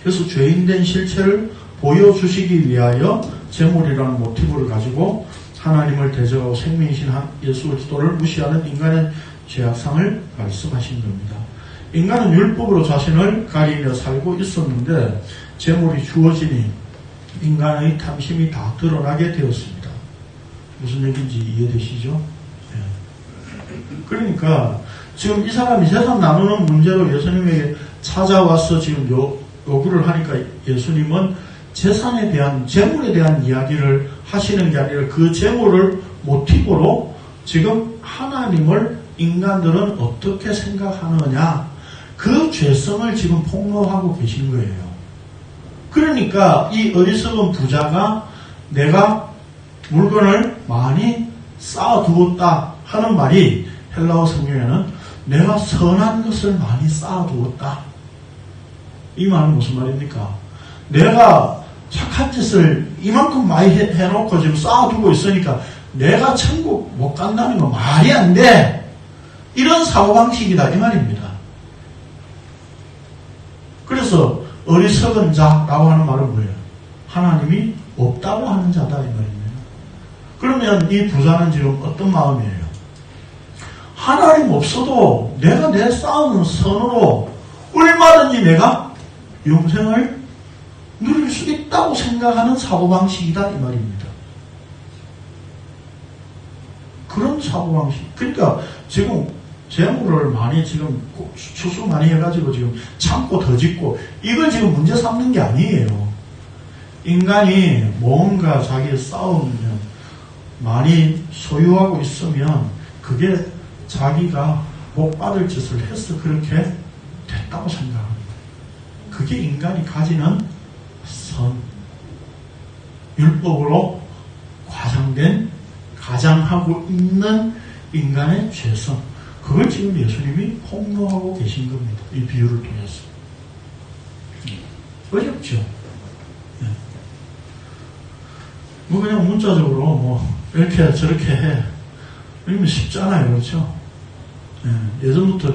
그래서 죄인된 실체를 보여주시기 위하여 제물이라는 모티브를 가지고 하나님을 대적하고 생명이신 예수 그리스도를 무시하는 인간의 죄악상을 말씀하신 겁니다. 인간은 율법으로 자신을 가리며 살고 있었는데 제물이 주어지니 인간의 탐심이 다 드러나게 되었습니다. 무슨 얘기인지 이해되시죠? 그러니까 지금 이 사람이 재산 나누는 문제로 예수님에게 찾아와서 지금 요구를 하니까 예수님은 재산에 대한, 재물에 대한 이야기를 하시는 게 아니라 그 재물을 모티브로 지금 하나님을 인간들은 어떻게 생각하느냐, 그 죄성을 지금 폭로하고 계신 거예요. 그러니까 이 어리석은 부자가 내가 물건을 많이 쌓아두었다 하는 말이 헬라어 성경에는 내가 선한 것을 많이 쌓아두었다. 이 말은 무슨 말입니까? 내가 착한 짓을 이만큼 많이 해놓고 지금 쌓아두고 있으니까 내가 천국 못 간다는 건 말이 안 돼. 이런 사고방식이다 이 말입니다. 그래서 어리석은 자라고 하는 말은 뭐예요? 하나님이 없다고 하는 자다 이 말입니다. 그러면 이 부자는 지금 어떤 마음이에요? 하나님 없어도 내가 내 쌓은 선으로 얼마든지 내가 영생을 누릴 수 있다고 생각하는 사고방식이다 이 말입니다. 그런 사고방식. 그러니까 지금 재물을 많이 지금 추수 많이 해가지고 지금 참고 더 짓고 이걸 지금 문제 삼는 게 아니에요. 인간이 뭔가 자기 쌓으면 많이 소유하고 있으면 그게 자기가 복 받을 짓을 해서 그렇게 됐다고 생각합니다. 그게 인간이 가지는 선, 율법으로 과장된, 가장하고 있는 인간의 죄성. 그걸 지금 예수님이 폭로하고 계신 겁니다. 이 비유를 통해서. 어렵죠? 네. 뭐 그냥 문자적으로 뭐 이렇게 저렇게 해. 이러면 쉽잖아요. 그렇죠? 네. 예전부터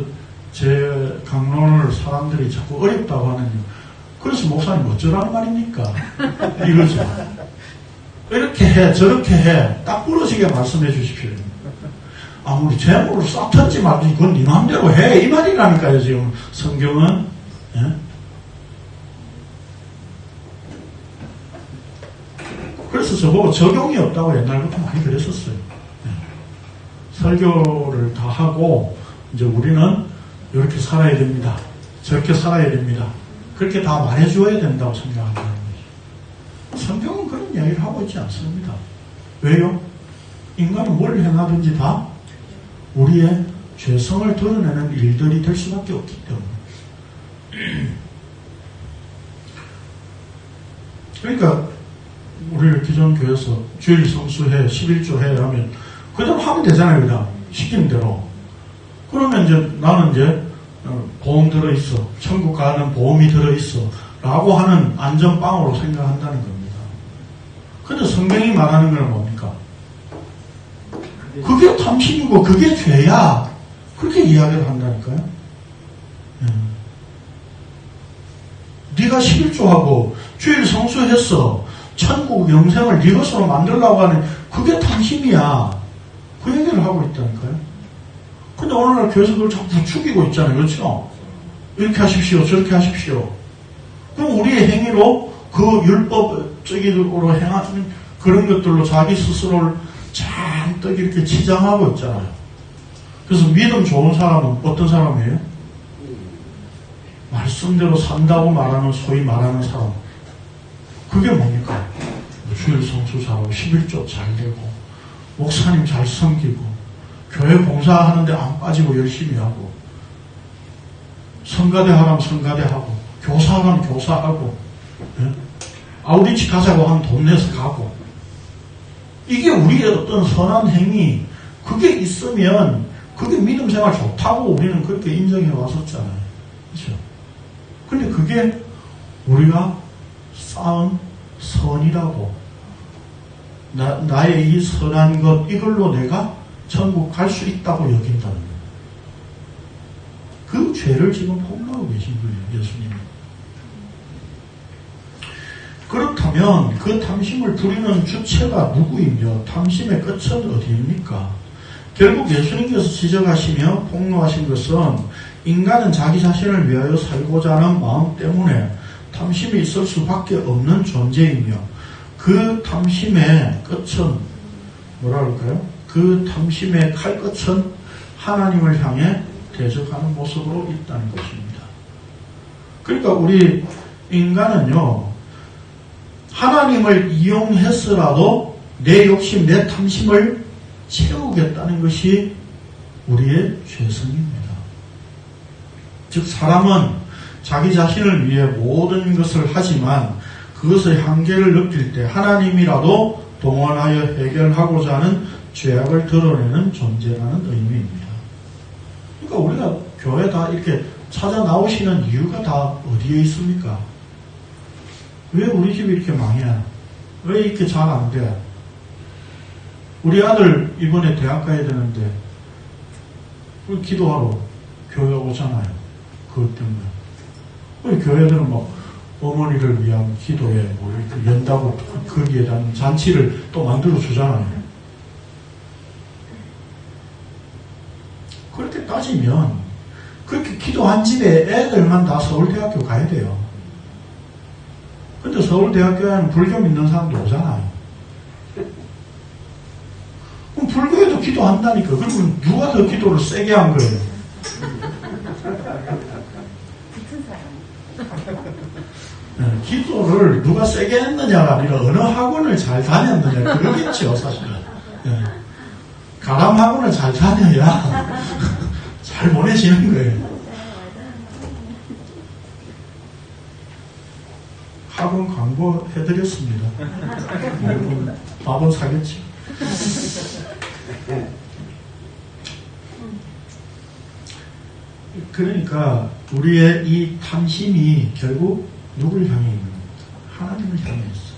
제 강론을 사람들이 자꾸 어렵다고 하는 그래서 목사님 어쩌라는 말입니까? 이거죠. 이렇게 해 저렇게 해 딱 부러지게 말씀해 주십시오. 아무리 재물을 쌓든지 말든지 그건 네 마음대로 해 이 말이라니까요. 지금 성경은. 예? 그래서 저보고 적용이 없다고 옛날부터 많이 그랬었어요. 예. 설교를 다 하고 이제 우리는 이렇게 살아야 됩니다. 저렇게 살아야 됩니다. 그렇게 다 말해줘야 된다고 생각한다는 거죠. 성경은 그런 이야기를 하고 있지 않습니다. 왜요? 인간은 뭘 행하든지 다 우리의 죄성을 드러내는 일들이 될 수밖에 없기 때문에. 그러니까 우리 기존 교회에서 주일 성수해 11조 해 하면 그대로 하면 되잖아요. 그냥 시키는 대로. 그러면 이제 나는 이제 보험 들어있어. 천국 가는 보험이 들어있어. 라고 하는 안전빵으로 생각한다는 겁니다. 근데 성경이 말하는 건 뭡니까? 그게 탐심이고 그게 죄야. 그렇게 이야기를 한다니까요. 네가 11조하고 주일 성수했어. 천국 영생을 네 것으로 만들려고 하는 그게 탐심이야. 그 얘기를 하고 있다니까요. 근데 오늘날 교회에서 그걸 자꾸 부추기고 있잖아요. 그렇죠? 이렇게 하십시오. 저렇게 하십시오. 그럼 우리의 행위로 그 율법적으로 행하는 그런 것들로 자기 스스로를 잔뜩 이렇게 치장하고 있잖아요. 그래서 믿음 좋은 사람은 어떤 사람이에요? 말씀대로 산다고 말하는 소위 말하는 사람. 그게 뭡니까? 주일 성수 잘하고 11조 잘 되고 목사님 잘 섬기고 교회 봉사하는데 안 빠지고 열심히 하고 성가대 하라면 성가대 하고 교사하라면 교사하고 예? 아우리치 가자고 하면 돈 내서 가고 이게 우리의 어떤 선한 행위 그게 있으면 그게 믿음 생활 좋다고 우리는 그렇게 인정해 왔었잖아요. 그렇죠? 근데 그게 우리가 쌓은 선이라고 나의 이 선한 것 이걸로 내가 천국 갈 수 있다고 여긴다는 거예요. 그 죄를 지금 폭로하고 계신 거예요. 예수님이. 그렇다면 그 탐심을 부리는 주체가 누구이며 탐심의 끝은 어디입니까? 결국 예수님께서 지적하시며 폭로하신 것은 인간은 자기 자신을 위하여 살고자 하는 마음 때문에 탐심이 있을 수밖에 없는 존재이며 그 탐심의 끝은 뭐라 그럴까요? 그 탐심의 칼끝은 하나님을 향해 대적하는 모습으로 있다는 것입니다. 그러니까 우리 인간은요 하나님을 이용해서라도 내 욕심, 내 탐심을 채우겠다는 것이 우리의 죄성입니다. 즉 사람은 자기 자신을 위해 모든 것을 하지만 그것의 한계를 느낄 때 하나님이라도 동원하여 해결하고자 하는 죄악을 드러내는 존재라는 의미입니다. 그러니까 우리가 교회 다 이렇게 찾아 나오시는 이유가 다 어디에 있습니까? 왜 우리 집이 이렇게 망해? 왜 이렇게 잘 안 돼? 우리 아들 이번에 대학 가야 되는데 기도하러 교회 오잖아요. 그것 때문에. 우리 교회들은 뭐 어머니를 위한 기도에 뭐 이렇게 연다고 거기에 대한 잔치를 또 만들어 주잖아요. 따지면 그렇게 기도한 집에 애들만 다 서울대학교 가야 돼요. 근데 서울대학교에는 불교 믿는 사람도 오잖아요. 그럼 불교에도 기도한다니까. 그러면 누가 더 기도를 세게 한 거예요? 네, 기도를 누가 세게 했느냐가 아니라 어느 학원을 잘 다녔느냐 그러겠죠 사실은. 네. 가람 학원을 잘 다녀야 잘 보내지는 거예요. 학원 광고 해드렸습니다. 밥은 사겠지. 그러니까 우리의 이 탐심이 결국 누구를 향해 있는 겁니다. 하나님을 향해 있어.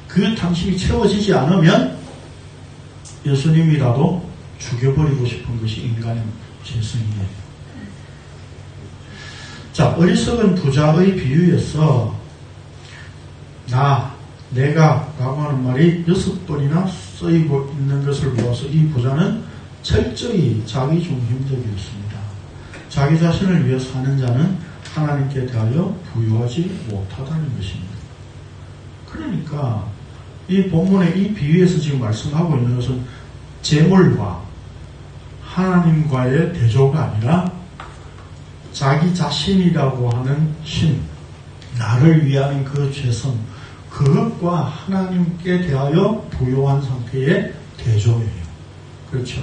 그 탐심이 채워지지 않으면 예수님이라도 죽여버리고 싶은 것이 인간의 죄성이에요. 자, 어리석은 부자의 비유에서 내가 라고 하는 말이 6번이나 쓰이고 있는 것을 보아서 이 부자는 철저히 자기 중심적이었습니다. 자기 자신을 위해 사는 자는 하나님께 대하여 부유하지 못하다는 것입니다. 그러니까 이 본문의 이 비유에서 지금 말씀하고 있는 것은 재물과 하나님과의 대조가 아니라 자기 자신이라고 하는 힘, 나를 위하는 그 죄성, 그것과 하나님께 대하여 부요한 상태의 대조예요. 그렇죠?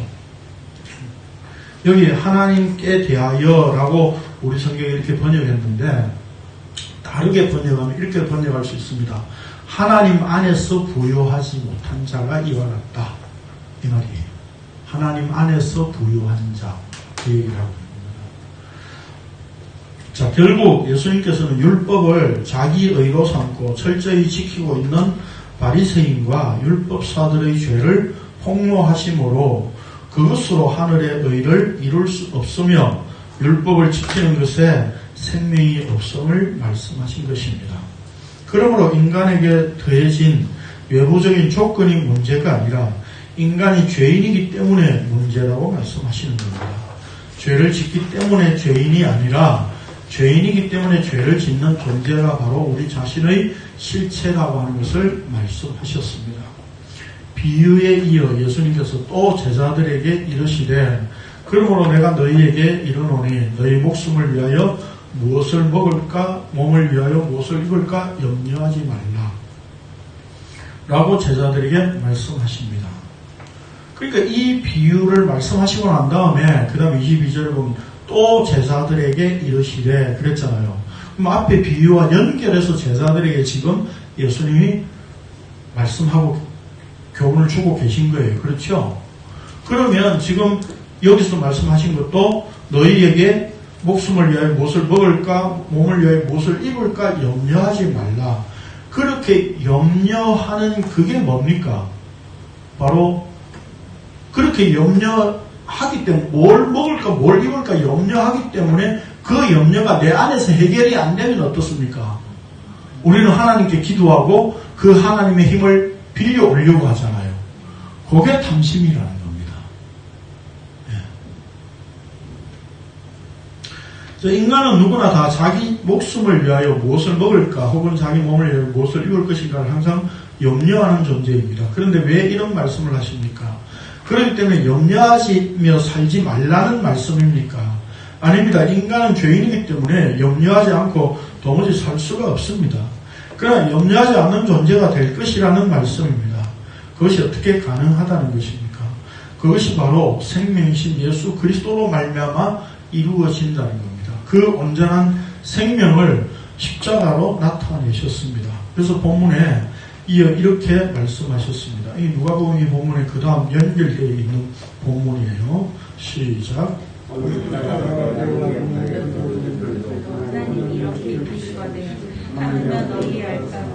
여기 하나님께 대하여라고 우리 성경에 이렇게 번역했는데 다르게 번역하면 이렇게 번역할 수 있습니다. 하나님 안에서 부요하지 못한 자가 이와 같다. 이 말이에요. 하나님 안에서 부요한 자. 그 얘기를 하고 있습니다. 자, 결국 예수님께서는 율법을 자기 의로 삼고 철저히 지키고 있는 바리새인과 율법사들의 죄를 폭로하심으로 그것으로 하늘의 의를 이룰 수 없으며 율법을 지키는 것에 생명이 없음을 말씀하신 것입니다. 그러므로 인간에게 더해진 외부적인 조건이 문제가 아니라 인간이 죄인이기 때문에 문제라고 말씀하시는 겁니다. 죄를 짓기 때문에 죄인이 아니라 죄인이기 때문에 죄를 짓는 존재가 바로 우리 자신의 실체라고 하는 것을 말씀하셨습니다. 비유에 이어 예수님께서 또 제자들에게 이르시되 그러므로 내가 너희에게 이르노니 너희 목숨을 위하여 무엇을 먹을까 몸을 위하여 무엇을 입을까 염려하지 말라 라고 제자들에게 말씀하십니다. 그러니까 이 비유를 말씀하시고 난 다음에 그 다음 22절을 보면 또 제자들에게 이르시되 그랬잖아요. 그럼 앞에 비유와 연결해서 제자들에게 지금 예수님이 말씀하고 교훈을 주고 계신 거예요. 그렇죠? 그러면 지금 여기서 말씀하신 것도 너희에게 목숨을 위하여 무엇을 먹을까 몸을 위하여 무엇을 입을까 염려하지 말라. 그렇게 염려하는 그게 뭡니까? 바로 그렇게 염려하기 때문에 뭘 먹을까 뭘 입을까 염려하기 때문에 그 염려가 내 안에서 해결이 안 되면 어떻습니까? 우리는 하나님께 기도하고 그 하나님의 힘을 빌려 오려고 하잖아요. 그게 탐심이라는 겁니다. 네. 인간은 누구나 다 자기 목숨을 위하여 무엇을 먹을까 혹은 자기 몸을 위하여 무엇을 입을 것인가를 항상 염려하는 존재입니다. 그런데 왜 이런 말씀을 하십니까? 그렇기 때문에 염려하시며 살지 말라는 말씀입니까? 아닙니다. 인간은 죄인이기 때문에 염려하지 않고 도무지 살 수가 없습니다. 그러나 염려하지 않는 존재가 될 것이라는 말씀입니다. 그것이 어떻게 가능하다는 것입니까? 그것이 바로 생명이신 예수 그리스도로 말미암아 이루어진다는 겁니다. 그 온전한 생명을 십자가로 나타내셨습니다. 그래서 본문에 이어 이렇게 말씀하셨습니다. 이 누가복음 이 본문에 그 다음 연결되어 있는 본문이에요. 시작. 하나님이 이렇게 이르시거든 하느냐 너희 알까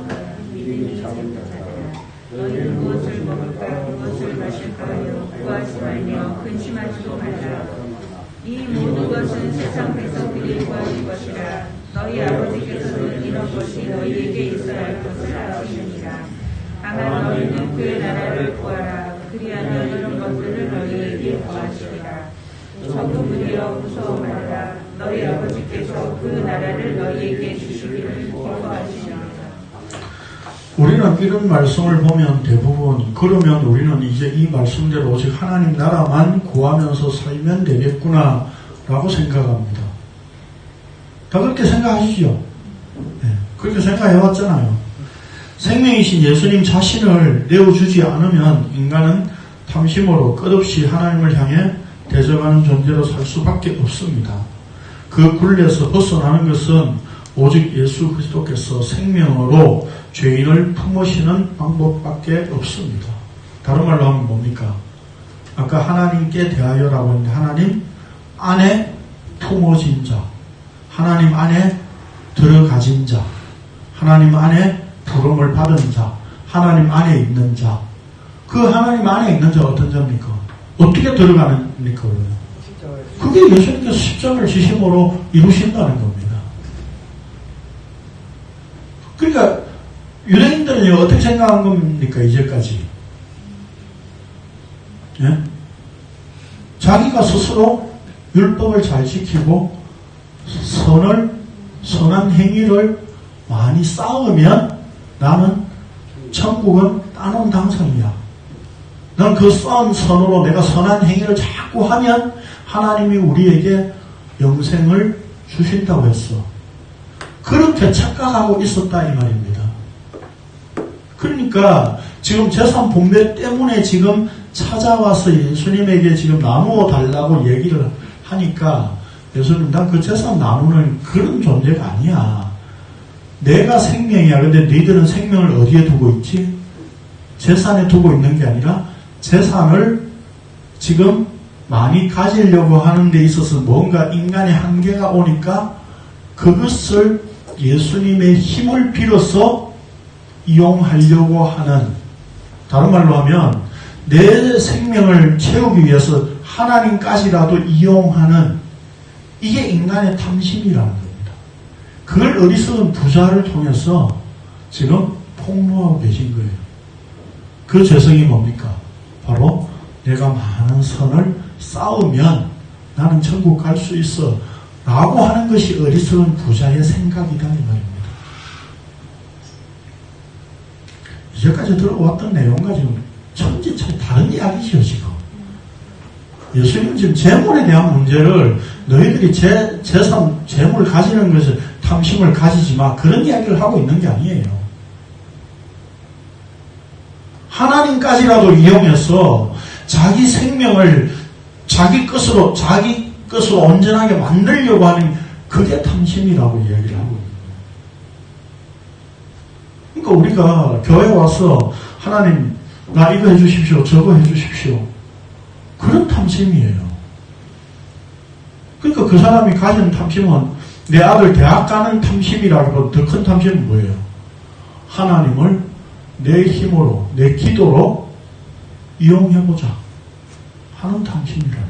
믿음이 생각하라. 너희는 무엇을 먹을까 무엇을 마실까요 구하지 말며 근심하지도 말라. 이 모든 것은 세상에서 그리 구하는 것이라. 너희 아버지께서는 이런 것이 너희에게 있어야 할 것을 아시느니라. 다만 너희는 그의 나라를 구하라. 그리하면 이런 것들을 너희에게 구하시리라. 적그무려 무서워 말라. 너희 아버지께서 그 나라를 너희에게 주시기를 기뻐하시니라. 우리는 이런 말씀을 보면 대부분 그러면 우리는 이제 이 말씀대로 오직 하나님 나라만 구하면서 살면 되겠구나 라고 생각합니다. 다 그렇게 생각하시죠? 네, 그렇게 생각해왔잖아요. 생명이신 예수님 자신을 내어주지 않으면 인간은 탐심으로 끝없이 하나님을 향해 대적하는 존재로 살 수밖에 없습니다. 그 굴레에서 벗어나는 것은 오직 예수 그리스도께서 생명으로 죄인을 품으시는 방법밖에 없습니다. 다른 말로 하면 뭡니까? 아까 하나님께 대하여라고 했는데 하나님 안에 품어진 자, 하나님 안에 들어가진 자, 하나님 안에 부름을 받은 자, 하나님 안에 있는 자. 그 하나님 안에 있는 자가 어떤 자입니까? 어떻게 들어가는입니까? 그게 예수님께서 십자가를 지심으로 이루신다는 겁니다. 그러니까 유대인들은 어떻게 생각한 겁니까? 이제까지 예? 자기가 스스로 율법을 잘 지키고 선한 행위를 많이 쌓으면 나는 천국은 따놓은 당상이야. 난 그 쌓은 선으로 내가 선한 행위를 자꾸 하면 하나님이 우리에게 영생을 주신다고 했어. 그렇게 착각하고 있었다 이 말입니다. 그러니까 지금 재산 분배 때문에 지금 찾아와서 예수님에게 지금 나누어 달라고 얘기를 하니까 예수님 난 그 재산 나누는 그런 존재가 아니야. 내가 생명이야. 근데 너희들은 생명을 어디에 두고 있지? 재산에 두고 있는 게 아니라 재산을 지금 많이 가지려고 하는 데 있어서 뭔가 인간의 한계가 오니까 그것을 예수님의 힘을 빌어서 이용하려고 하는, 다른 말로 하면 내 생명을 채우기 위해서 하나님까지라도 이용하는, 이게 인간의 탐심이라는 겁니다. 그걸 어리석은 부자를 통해서 지금 폭로하고 계신 거예요. 그 죄성이 뭡니까? 바로 내가 많은 선을 쌓으면 나는 천국 갈 수 있어 라고 하는 것이 어리석은 부자의 생각이다 이 말입니다. 이제까지 들어왔던 내용과 지금 천지차이 다른 이야기죠 지금. 예수님은 지금 재물에 대한 문제를 너희들이 재산, 재물을 가지는 것을 탐심을 가지지 마 그런 이야기를 하고 있는 게 아니에요. 하나님까지라도 이용해서 자기 생명을 자기 것으로 온전하게 만들려고 하는 그게 탐심이라고 이야기를 하고 있는 거예요. 그러니까 우리가 교회 와서 하나님 나 이거 해주십시오 저거 해주십시오 그런 탐심이에요. 그러니까 그 사람이 가진 탐심은 내 아들 대학 가는 탐심이라고 더 큰 탐심은 뭐예요? 하나님을 내 힘으로 내 기도로 이용해보자 하는 탐심이라는.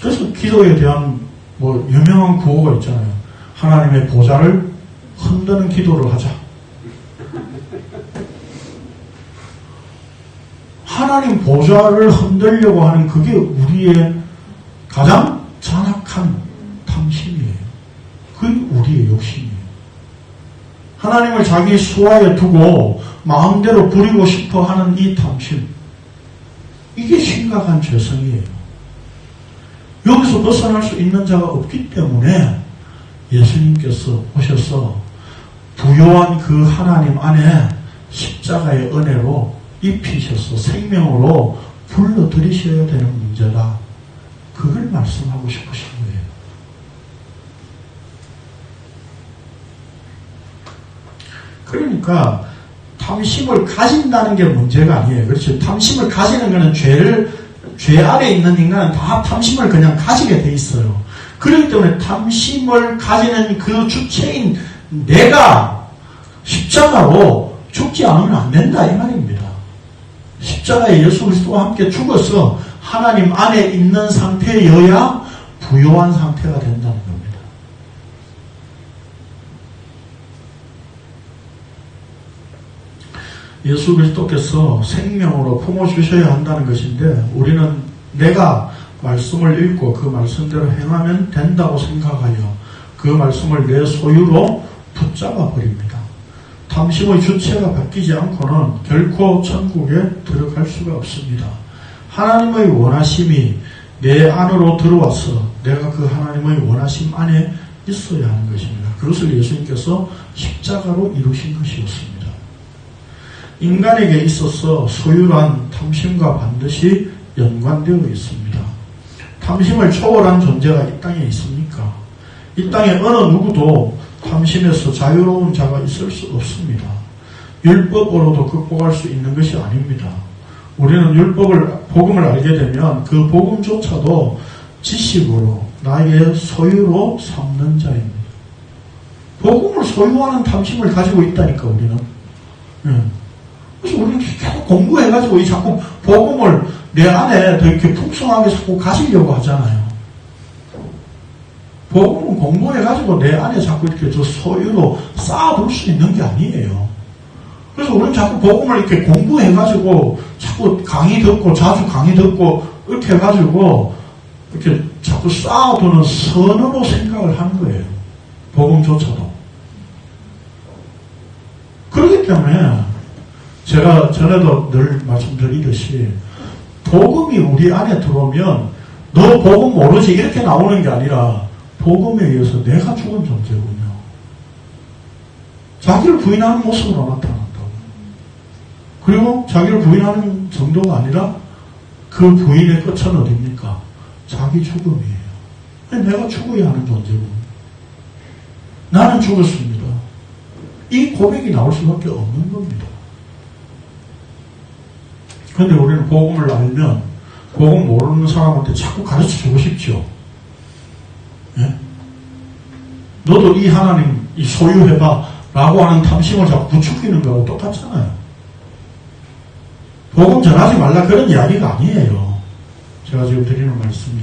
그래서 기도에 대한 유명한 구호가 있잖아요. 하나님의 보좌를 흔드는 기도를 하자. 하나님 보좌를 흔들려고 하는 그게 우리의 가장 잔악한 탐심이에요. 그게 우리의 욕심이에요. 하나님을 자기 수하에 두고 마음대로 부리고 싶어 하는 이 탐심. 이게 심각한 죄성이에요. 여기서 벗어날 수 있는 자가 없기 때문에 예수님께서 오셔서 부요한 그 하나님 안에 십자가의 은혜로 입히셔서 생명으로 불러들이셔야 되는 문제다. 그걸 말씀하고 싶으신 거예요. 그러니까 탐심을 가진다는 게 문제가 아니에요. 그렇죠? 탐심을 가지는 것은 죄 아래에 있는 인간은 다 탐심을 그냥 가지게 돼 있어요. 그렇기 때문에 탐심을 가지는 그 주체인 내가 십자가로 죽지 않으면 안 된다 이 말입니다. 십자가에 예수 그리스도와 함께 죽어서 하나님 안에 있는 상태여야 부요한 상태가 된다는 겁니다. 예수 그리스도께서 생명으로 품어주셔야 한다는 것인데 우리는 내가 말씀을 읽고 그 말씀대로 행하면 된다고 생각하여 그 말씀을 내 소유로 붙잡아 버립니다. 탐심의 주체가 바뀌지 않고는 결코 천국에 들어갈 수가 없습니다. 하나님의 원하심이 내 안으로 들어와서 내가 그 하나님의 원하심 안에 있어야 하는 것입니다. 그것을 예수님께서 십자가로 이루신 것이었습니다. 인간에게 있어서 소유란 탐심과 반드시 연관되어 있습니다. 탐심을 초월한 존재가 이 땅에 있습니까? 이 땅에 어느 누구도 탐심에서 자유로운 자가 있을 수 없습니다. 율법으로도 극복할 수 있는 것이 아닙니다. 우리는 복음을 알게 되면 그 복음조차도 지식으로 나의 소유로 삼는 자입니다. 복음을 소유하는 탐심을 가지고 있다니까 우리는. 그래서 우리는 계속 공부해가지고 자꾸 복음을 내 안에 더 이렇게 풍성하게 자꾸 가지려고 하잖아요. 복음은 공부해가지고 내 안에 자꾸 이렇게 저 소유로 쌓아둘 수 있는 게 아니에요. 그래서 우리는 자꾸 복음을 이렇게 공부해가지고 자꾸 강의 듣고 자주 강의 듣고 이렇게 해가지고 이렇게 자꾸 쌓아두는 선으로 생각을 하는 거예요. 복음조차도. 그렇기 때문에 제가 전에도 늘 말씀드리듯이 복음이 우리 안에 들어오면 너 복음 모르지 이렇게 나오는 게 아니라 복음에 의해서 내가 죽은 존재군요. 자기를 부인하는 모습으로 나타난다고. 그리고 자기를 부인하는 정도가 아니라 그 부인의 끝은 어딥니까? 자기 죽음이에요. 내가 죽어야 하는 존재고 나는 죽었습니다. 이 고백이 나올 수밖에 없는 겁니다. 그런데 우리는 복음을 알면 복음 모르는 사람한테 자꾸 가르쳐주고 싶죠. 예? 너도 이 하나님 이 소유해봐 라고 하는 탐심을 자꾸 부추기는 거하고 똑같잖아요. 복음 전하지 말라 그런 이야기가 아니에요. 제가 지금 드리는 말씀이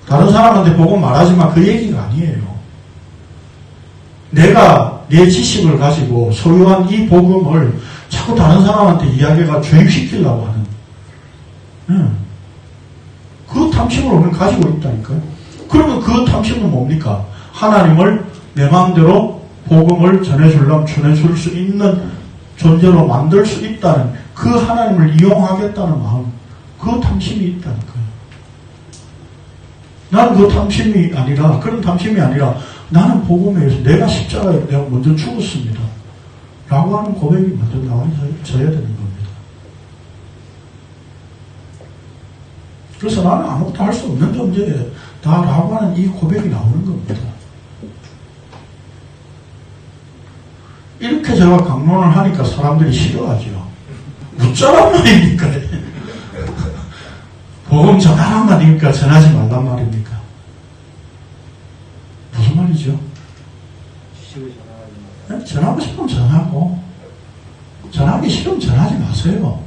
다른 사람한테 복음 말하지 마 그 얘기가 아니에요. 내가 내 지식을 가지고 소유한 이 복음을 자꾸 다른 사람한테 이야기가 주입시키려고 하는 그 탐심을 우리는 가지고 있다니까요. 그러면 그 탐심은 뭡니까? 하나님을 내 마음대로 복음을 전해줄 수 있는 존재로 만들 수 있다는 그 하나님을 이용하겠다는 마음, 그 탐심이 있다니까요. 나는 그 탐심이 아니라, 그런 탐심이 아니라 나는 복음에 의해서 내가 십자가에 내가 먼저 죽었습니다. 라고 하는 고백이 먼저 나와져야 되는 겁니다. 그래서 나는 아무것도 할 수 없는 존재다 라고 하는 이 고백이 나오는 겁니다. 이렇게 제가 강론을 하니까 사람들이 싫어하죠. 어쩌란 말입니까? 복음 전하란 말입니까? 전하지 말란 말입니까? 무슨 말이죠? 전하고 싶으면 전하고 전하기 싫으면 전하지 마세요.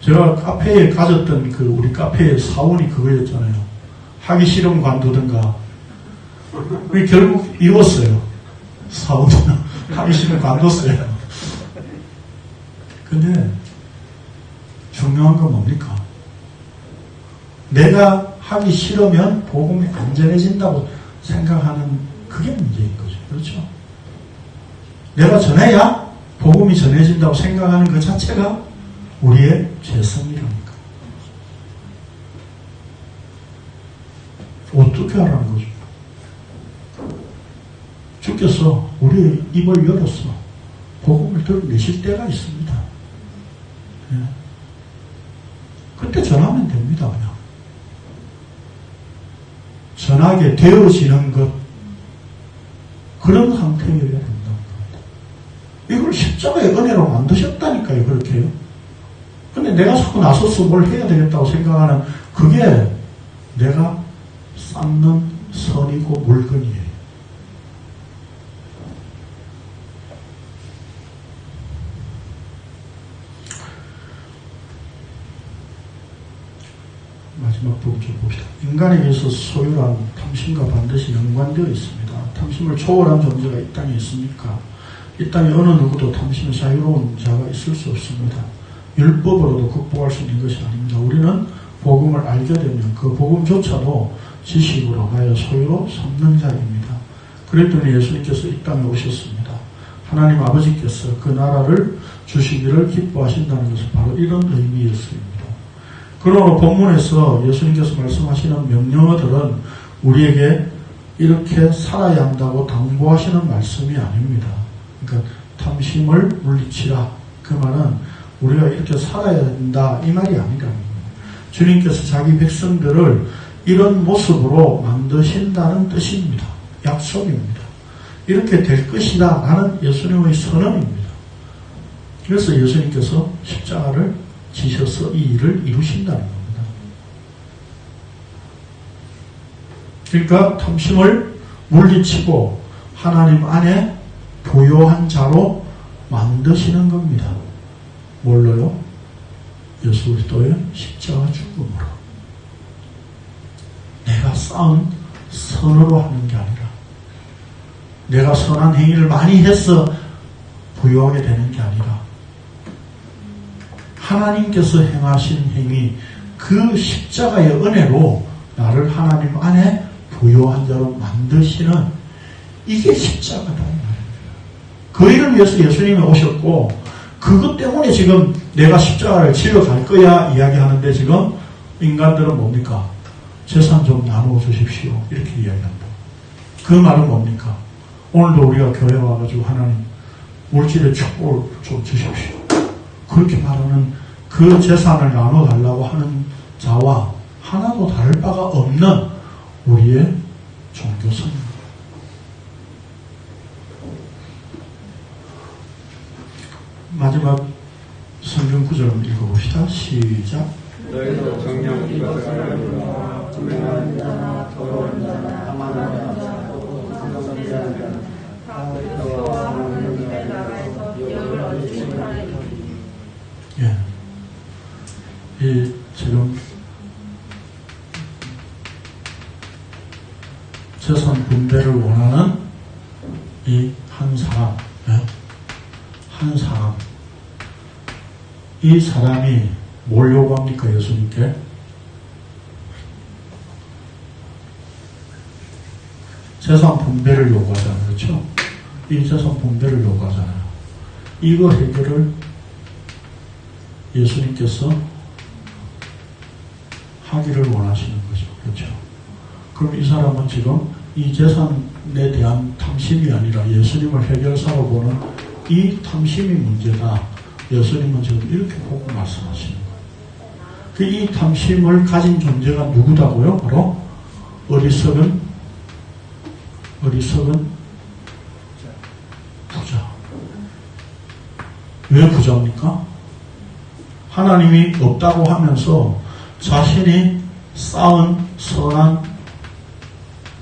제가 카페에 가졌던 그 우리 카페의 사원이 그거였잖아요. 하기 싫으면 관두든가. 결국 이뤘어요. 사원은 하기 싫으면 관뒀어요. 근데 중요한 건 뭡니까? 내가 하기 싫으면 복음이 안 전해진다고 생각하는 그게 문제인 거죠. 그렇죠? 내가 전해야 복음이 전해진다고 생각하는 그 자체가 우리의 죄성이라니까. 어떻게 하라는 거죠? 주께서 우리의 입을 열어서 복음을 드러내실 때가 있습니다. 예. 그때 전하면 됩니다. 그냥. 전하게 되어지는 것, 그런 상태여야 된다는 겁니다. 이걸 십자가의 은혜로 만드셨다니까요. 그렇게요. 근데 내가 자꾸 나서서 뭘 해야 되겠다고 생각하는 그게 내가 쌓는 선이고 물건이에요. 마지막 부분 좀 봅시다. 인간에게서 소유란 탐심과 반드시 연관되어 있습니다. 탐심을 초월한 존재가 이 땅에 있습니까? 이 땅에 어느 누구도 탐심에 자유로운 자가 있을 수 없습니다. 율법으로도 극복할 수 있는 것이 아닙니다. 우리는 복음을 알게 되면 그 복음조차도 지식으로 하여 소유로 삼는 자입니다. 그랬더니 예수님께서 이 땅에 오셨습니다. 하나님 아버지께서 그 나라를 주시기를 기뻐하신다는 것은 바로 이런 의미였습니다. 그러므로 본문에서 예수님께서 말씀하시는 명령어들은 우리에게 이렇게 살아야 한다고 당부하시는 말씀이 아닙니다. 그러니까 탐심을 물리치라. 그 말은 우리가 이렇게 살아야 된다 이 말이 아니라 주님께서 자기 백성들을 이런 모습으로 만드신다는 뜻입니다. 약속입니다. 이렇게 될 것이다 라는 예수님의 선언입니다. 그래서 예수님께서 십자가를 지셔서 이 일을 이루신다는 겁니다. 그러니까 탐심을 물리치고 하나님 안에 부요한 자로 만드시는 겁니다. 뭘로요? 예수 그리스도의 십자가 죽음으로. 내가 쌓은 선으로 하는 게 아니라 내가 선한 행위를 많이 해서 부요하게 되는 게 아니라 하나님께서 행하신 행위, 그 십자가의 은혜로 나를 하나님 안에 부요한 자로 만드시는 이게 십자가다. 그 일을 위해서 예수님이 오셨고 그것 때문에 지금 내가 십자가를 지러 갈 거야 이야기하는데 지금 인간들은 뭡니까? 재산 좀 나누어 주십시오. 이렇게 이야기한다. 그 말은 뭡니까? 오늘도 우리가 교회 와가지고 하나님 물질의 축복을 좀 주십시오. 그렇게 말하는 그 재산을 나눠 달라고 하는 자와 하나도 다를 바가 없는 우리의 종교성입니다. 마지막 성경 구절 한번 읽어봅시다. 시작. 너희도 정녕 이것을 알라. 불행한 자나 더러운 자나 가만한 자나 성경된 자나 다 그리스도와 하나님의 나라에서 기업을 얻으실 것이니. 예. 이 지금 재산 분배를 원하는 이 한 사람, 한 사람, 이 사람이 뭘 요구합니까? 예수님께 재산 분배를 요구하잖아요. 그렇죠? 이 재산 분배를 요구하잖아요. 이거 해결을 예수님께서 하기를 원하시는 거죠. 그렇죠? 그럼 이 사람은 지금 이 재산에 대한 탐심이 아니라 예수님을 해결사로 보는 이 탐심이 문제다. 예수님은 지금 이렇게 보고 말씀하시는 거예요. 이 탐심을 가진 존재가 누구다고요? 바로 어리석은 부자. 왜 부자입니까? 하나님이 없다고 하면서 자신이 쌓은 선한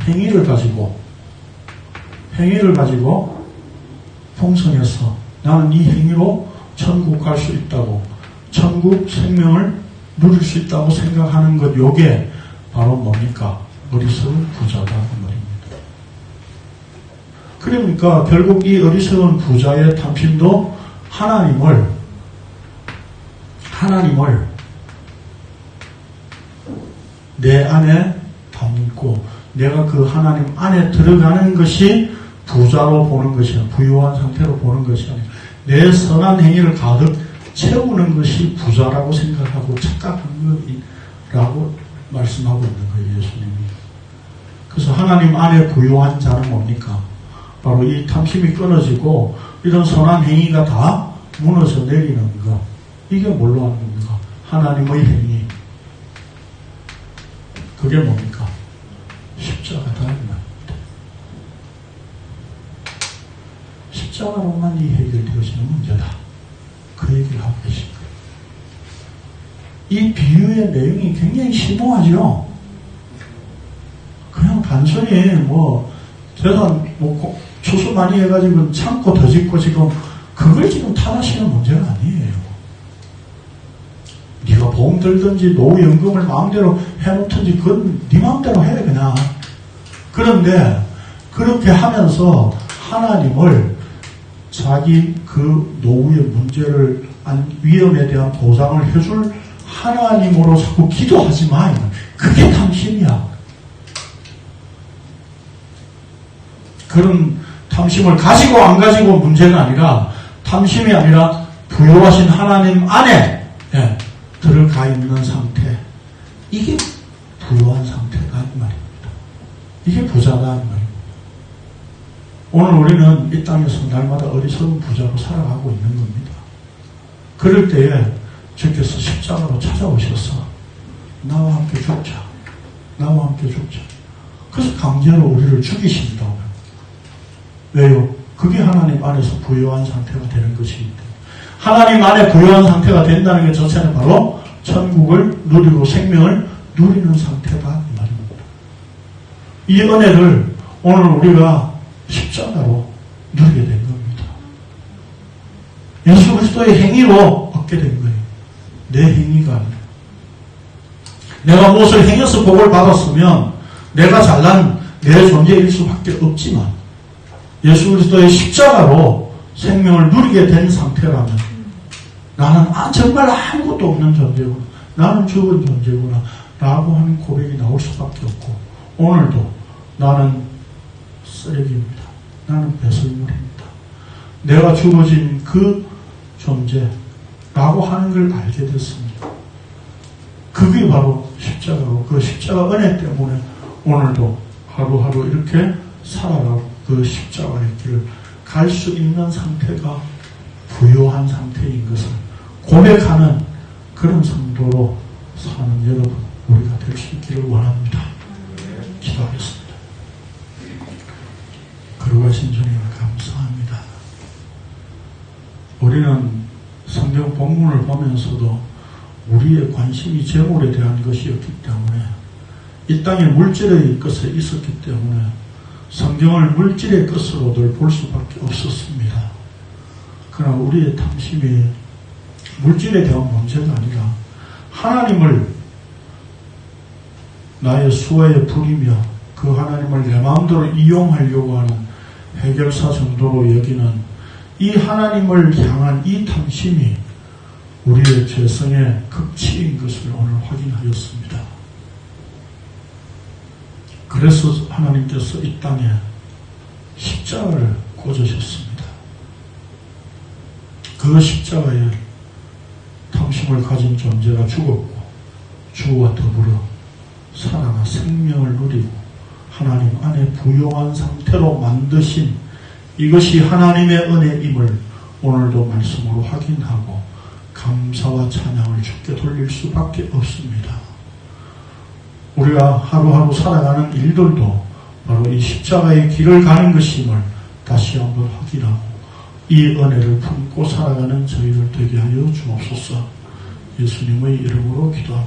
행위를 가지고 풍성해서 나는 이 행위로 천국 갈 수 있다고, 천국 생명을 누릴 수 있다고 생각하는 것, 요게 바로 뭡니까? 어리석은 부자다 그 말입니다. 그러니까 결국 이 어리석은 부자의 탐심도 하나님을 내 안에 담고 내가 그 하나님 안에 들어가는 것이 부자로 보는 것이 아니라 부유한 상태로 보는 것이 아니라 내 선한 행위를 가득 채우는 것이 부자라고 생각하고 착각한 것이라고 말씀하고 있는 거예요. 예수님이. 그래서 하나님 안에 부유한 자는 뭡니까? 바로 이 탐심이 끊어지고 이런 선한 행위가 다 무너져 내리는 것. 이게 뭘로 하는 겁니까? 하나님의 행위. 그게 뭡니까? 십자가다 이 말입니다. 십자가로만 이 해결되어지는 문제다. 그 얘기를 하고 계신 거예요. 이 비유의 내용이 굉장히 심오하죠. 그냥 단순히 재산 추수 많이 해가지고 참고 더 짓고 지금 그걸 지금 탓하시는 문제가 아니에요. 네가 보험 들든지 노후연금을 마음대로 해놓든지 그건 네 마음대로 해 그냥. 그런데 그렇게 하면서 하나님을 자기 그 노후의 문제를, 위험에 대한 보상을 해줄 하나님으로 자꾸 기도하지만 그게 탐심이야. 그런 탐심을 가지고 안 가지고 문제가 아니라, 탐심이 아니라 부여하신 하나님 안에 들어가 있는 상태. 이게 부유한 상태다 이 말입니다. 이게 부자다 이 말입니다. 오늘 우리는 이 땅에서 날마다 어리석은 부자로 살아가고 있는 겁니다. 그럴 때에 주께서 십자가로 찾아오셔서 나와 함께 죽자. 나와 함께 죽자. 그래서 강제로 우리를 죽이신다고요. 왜요? 그게 하나님 안에서 부유한 상태가 되는 것입니다. 하나님 안에 부유한 상태가 된다는 게 자체는 바로 천국을 누리고 생명을 누리는 상태다 이 말입니다. 이 은혜를 오늘 우리가 십자가로 누리게 된 겁니다. 예수 그리스도의 행위로 얻게 된 거예요. 내 행위가 아니라. 내가 무엇을 행해서 복을 받았으면 내가 잘난 내 존재일 수밖에 없지만, 예수 그리스도의 십자가로 생명을 누리게 된 상태라면 나는 정말 아무것도 없는 존재구나, 나는 죽은 존재구나 라고 하는 고백이 나올 수밖에 없고, 오늘도 나는 쓰레기입니다. 나는 배설물입니다. 내가 죽어진 그 존재라고 하는 걸 알게 됐습니다. 그게 바로 십자가로, 그 십자가 은혜 때문에 오늘도 하루하루 이렇게 살아가고 그 십자가의 길을 갈 수 있는 상태가 부유한 상태인 것을 고백하는 그런 성도로 사는 여러분, 우리가 될 수 있기를 원합니다. 기도하겠습니다. 거룩하신 주님 감사합니다. 우리는 성경 본문을 보면서도 우리의 관심이 재물에 대한 것이었기 때문에, 이 땅에 물질의 것에 있었기 때문에 성경을 물질의 것으로들 볼 수밖에 없었습니다. 그러나 우리의 탐심이 물질에 대한 문제가 아니라 하나님을 나의 수호에 부리며 그 하나님을 내 마음대로 이용하려고 하는 해결사 정도로 여기는 이 하나님을 향한 이 탐심이 우리의 죄성의 극치인 것을 오늘 확인하였습니다. 그래서 하나님께서 이 땅에 십자가를 꽂으셨습니다. 그 십자가에 탐심을 가진 존재가 죽었고 주와 더불어 살아가 생명을 누리고 하나님 안에 부유한 상태로 만드신 이것이 하나님의 은혜임을 오늘도 말씀으로 확인하고 감사와 찬양을 주께 돌릴 수밖에 없습니다. 우리가 하루하루 살아가는 일들도 바로 이 십자가의 길을 가는 것임을 다시 한번 확인하고 이 은혜를 품고 살아가는 저희들 되게 하여 주옵소서. 예수님의 이름으로 기도합니다.